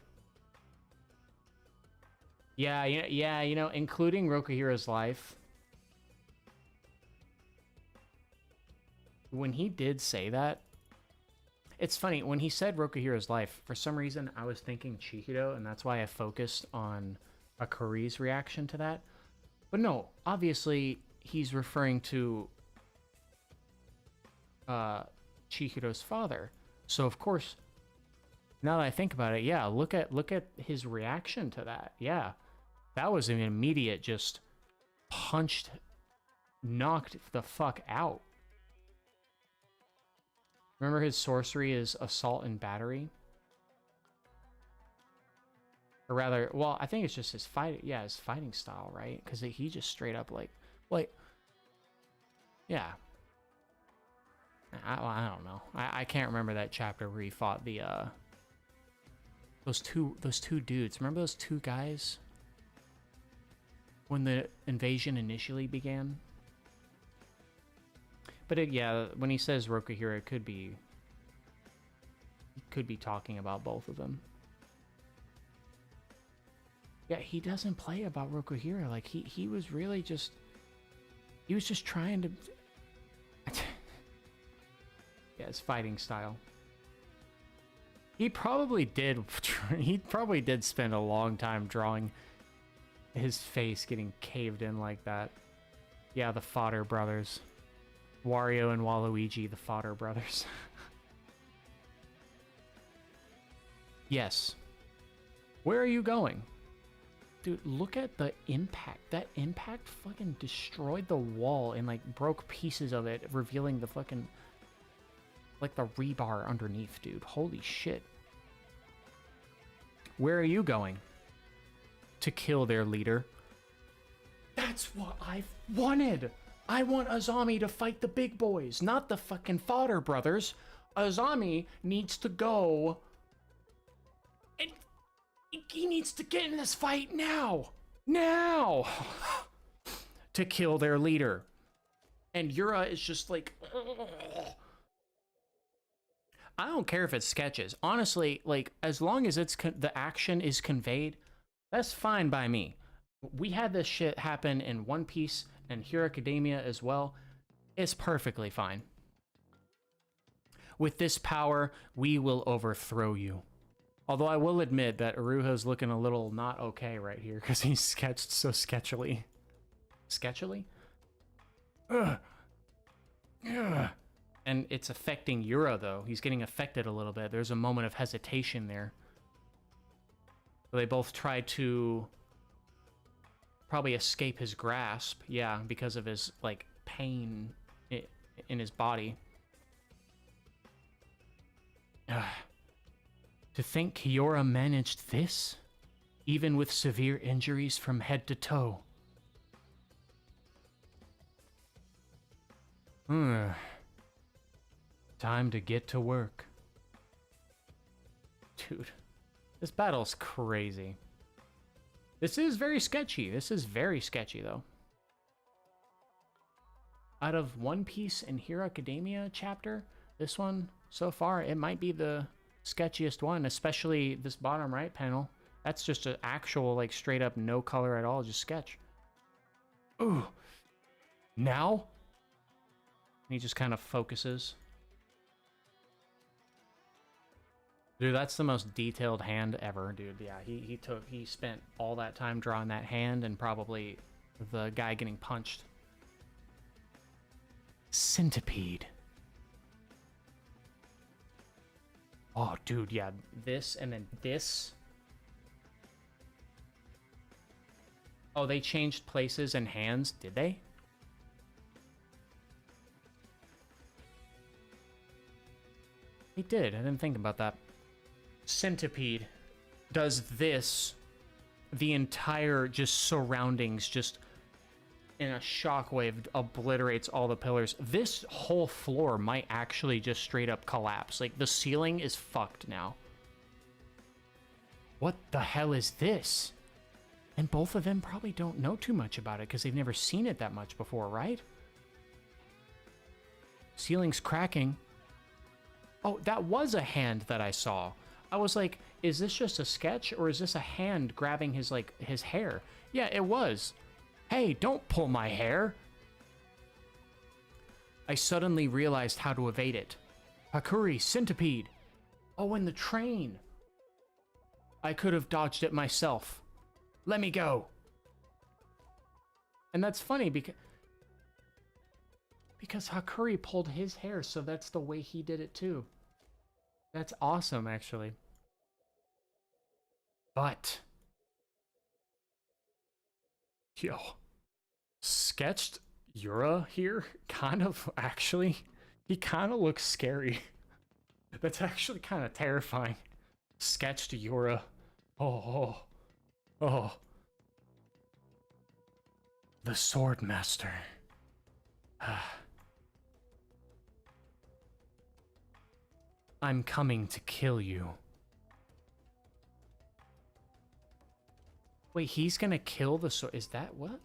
yeah, you know, including Rokuhira's life. When he did say that, it's funny, when he said Rokuhira's life, for some reason I was thinking Chihiro, and that's why I focused on Akuri's reaction to that. But no, obviously he's referring to Chihiro's father. So of course, now that I think about it, yeah, look at his reaction to that. Yeah. That was an immediate just knocked the fuck out. Remember his sorcery is assault and battery? Or rather, well, I think it's just his his fighting style, right? Because he just straight up like, yeah. I don't know. I can't remember that chapter where he fought the, those two dudes. Remember those two guys? When the invasion initially began? But yeah, when he says Rokuhira, he could be talking about both of them. Yeah, he doesn't play about Rokuhira. Like, he was really just... He was just trying to... Yeah, his fighting style. He probably did spend a long time drawing his face getting caved in like that. Yeah, the Fodder brothers. Wario and Waluigi, the Fodder brothers. Yes. Where are you going? Dude, look at the impact. That impact fucking destroyed the wall and like broke pieces of it, revealing the fucking... like the rebar underneath, dude. Holy shit. Where are you going? To kill their leader. That's what I've wanted. I want Azami to fight the big boys, not the fucking Fodder brothers. Azami needs to go. And he needs to get in this fight now. now to kill their leader. And Yura is just like, ugh. I don't care if it's sketches. Honestly, like, as long as it's the action is conveyed, that's fine by me. We had this shit happen in One Piece and Hero Academia as well. It's perfectly fine. With this power, we will overthrow you. Although I will admit that Iruha's looking a little not okay right here because he's sketched so sketchily. Sketchily? Ugh. Ugh. And it's affecting Yura, though. He's getting affected a little bit. There's a moment of hesitation there. They both try to probably escape his grasp. Yeah, because of his, like, pain in his body. To think Kiora managed this? Even with severe injuries from head to toe. Time to get to work. Dude, this battle's crazy. This is very sketchy. This is very sketchy, though. Out of One Piece and Hero Academia chapter, this one, so far, it might be the sketchiest one, especially this bottom right panel. That's just an actual, like, straight up no color at all, just sketch. Ooh. Now? And he just kind of focuses. Dude, that's the most detailed hand ever, dude. Yeah, he spent all that time drawing that hand and probably the guy getting punched. Centipede. Oh, dude, yeah. This and then this. Oh, they changed places and hands, did they? They did. I didn't think about that. Centipede does this. The entire just surroundings just in a shockwave obliterates all the pillars. This whole floor might actually just straight up collapse. Like, the ceiling is fucked now. What the hell is this? And both of them probably don't know too much about it because they've never seen it that much before, right? Ceiling's cracking. Oh, that was a hand that I saw. I was like, is this just a sketch or is this a hand grabbing his, like, his hair? Yeah, it was. Hey, don't pull my hair. I suddenly realized how to evade it. Hakuri, centipede. Oh, and the train. I could have dodged it myself. Let me go. And that's funny because Hakuri pulled his hair, so that's the way he did it too. That's awesome, actually. But yo, sketched Yura here, kind of, actually, he kind of looks scary. That's actually kind of terrifying. Sketched Yura. Oh. The Sword Master. I'm coming to kill you. Wait, he's gonna kill the sword? Is that what?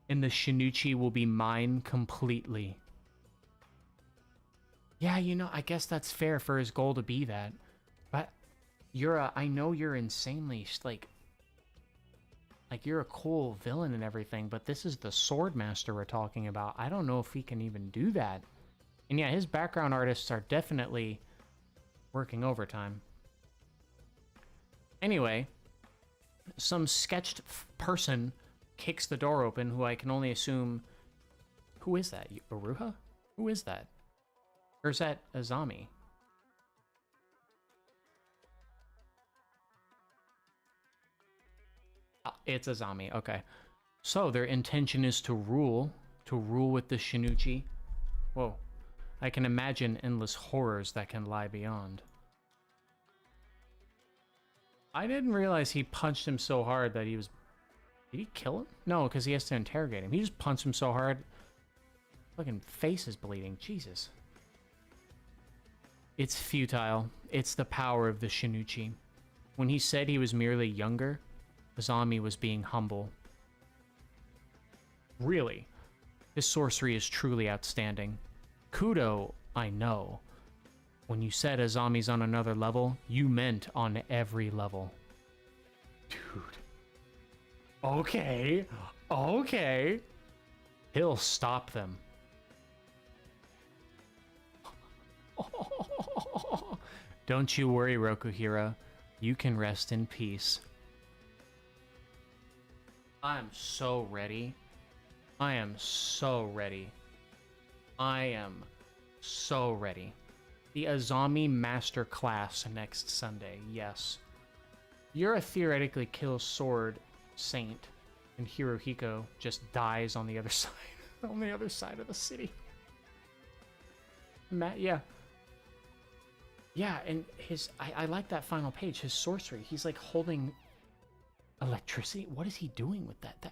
And the Shinichi will be mine completely. Yeah, you know, I guess that's fair for his goal to be that. But Yura, I know you're insanely, like you're a cool villain and everything, but this is the Sword Master we're talking about. I don't know if he can even do that. And yeah, his background artists are definitely working overtime. Anyway, some sketched person kicks the door open, who I can only assume... Who is that? Iruha? Who is that? Or is that Azami? It's Azami, okay. So, their intention is to rule with the Shinichi. Whoa. I can imagine endless horrors that can lie beyond. I didn't realize he punched him so hard that he was... Did he kill him? No, because he has to interrogate him. He just punched him so hard. Fucking face is bleeding. Jesus. It's futile. It's the power of the Shinichi. When he said he was merely younger, Azami was being humble. Really, his sorcery is truly outstanding. Kudo, I know. When you said Azami's on another level, you meant on every level. Dude. Okay. Okay. He'll stop them. Don't you worry, Rokuhira. You can rest in peace. I'm so ready. I am so ready. I am so ready. The Azami Master Class next Sunday, yes. You're a theoretically kill sword saint, and Hirohiko just dies on the other side, on the other side of the city. Yeah. Yeah, and I like that final page, his sorcery. He's like holding electricity. What is he doing with that?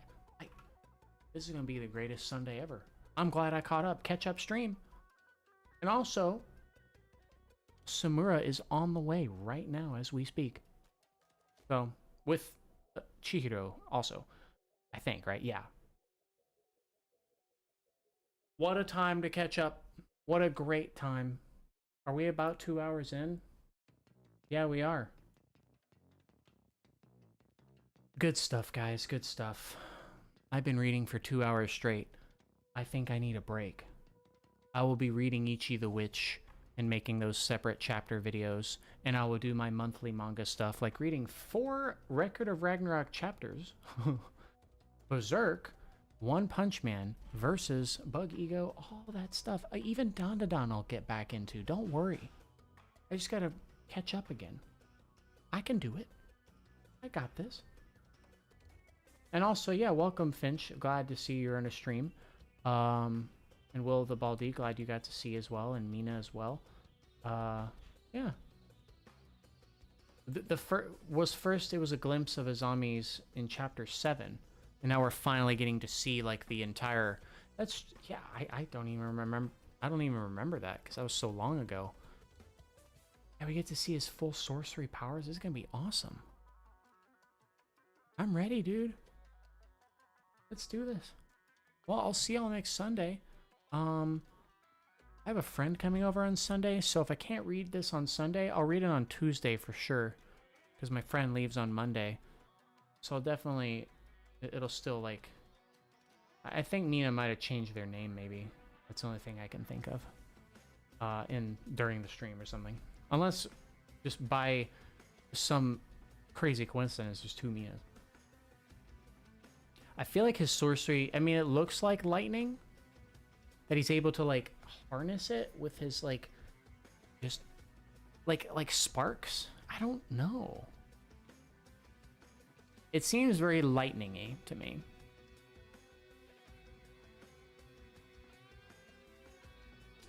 This is gonna be the greatest Sunday ever. I'm glad I caught up. Catch-up stream. And also, Samura is on the way right now as we speak. So, with Chihiro also, I think, right? Yeah. What a time to catch up. What a great time. Are we about 2 hours in? Yeah, we are. Good stuff, guys. Good stuff. I've been reading for 2 hours straight. I think I need a break. I will be reading Ichi the Witch and making those separate chapter videos, and I will do my monthly manga stuff, like reading 4 Record of Ragnarok chapters, Berserk, One Punch Man versus Bug Ego, all that stuff. Even Dandadan I'll get back into. Don't worry. I just gotta catch up again. I can do it. I got this. And also, yeah, welcome, Finch. Glad to see you're in a stream. And Will the Baldy, glad you got to see as well, and Mina as well. Yeah. First it was a glimpse of Azami's in chapter 7, and now we're finally getting to see like the entire. That's yeah. I don't even remember. I don't even remember that because that was so long ago. And we get to see his full sorcery powers. This is gonna be awesome. I'm ready, dude. Let's do this. Well, I'll see y'all next Sunday. I have a friend coming over on Sunday, so if I can't read this on Sunday, I'll read it on Tuesday for sure, because my friend leaves on Monday. So I'll definitely, it'll still like, I think Nina might have changed their name maybe. That's the only thing I can think of during the stream or something. Unless just by some crazy coincidence, there's 2 Minas. I feel like his sorcery, I mean, it looks like lightning, that he's able to like harness it with his like just like sparks. I don't know. It seems very lightning-y to me.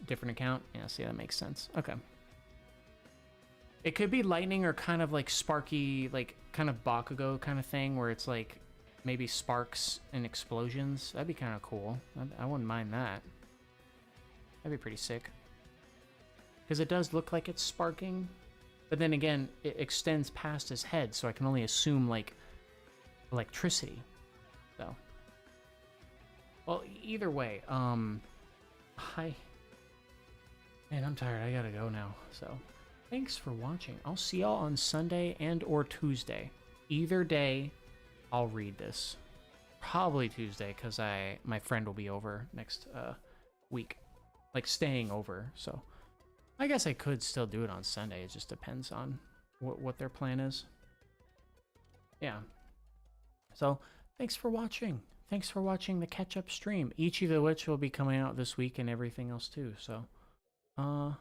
Different account? Yeah, see, that makes sense. Okay. It could be lightning or kind of like sparky, like kind of Bakugo kind of thing where it's like maybe sparks and explosions. That'd be kind of cool. I wouldn't mind that. That'd be pretty sick. Because it does look like it's sparking, but then again, it extends past his head, so I can only assume like electricity. So, well, either way, man, I'm tired. I gotta go now. So, thanks for watching. I'll see y'all on Sunday and or Tuesday. Either day, I'll read this. Probably Tuesday, because my friend will be over next week. Like, staying over, so I guess I could still do it on Sunday. It just depends on what their plan is. Yeah. So, thanks for watching. Thanks for watching the catch-up stream. Ichi the Witch will be coming out this week and everything else too, so yeah,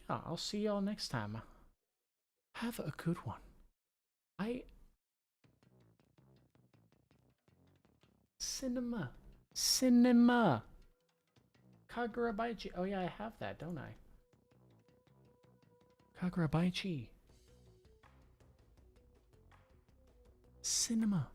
I'll see y'all next time. Have a good one. Cinema. Kagurabaichi. Oh yeah, I have that, don't I? Kagurabaichi. Cinema.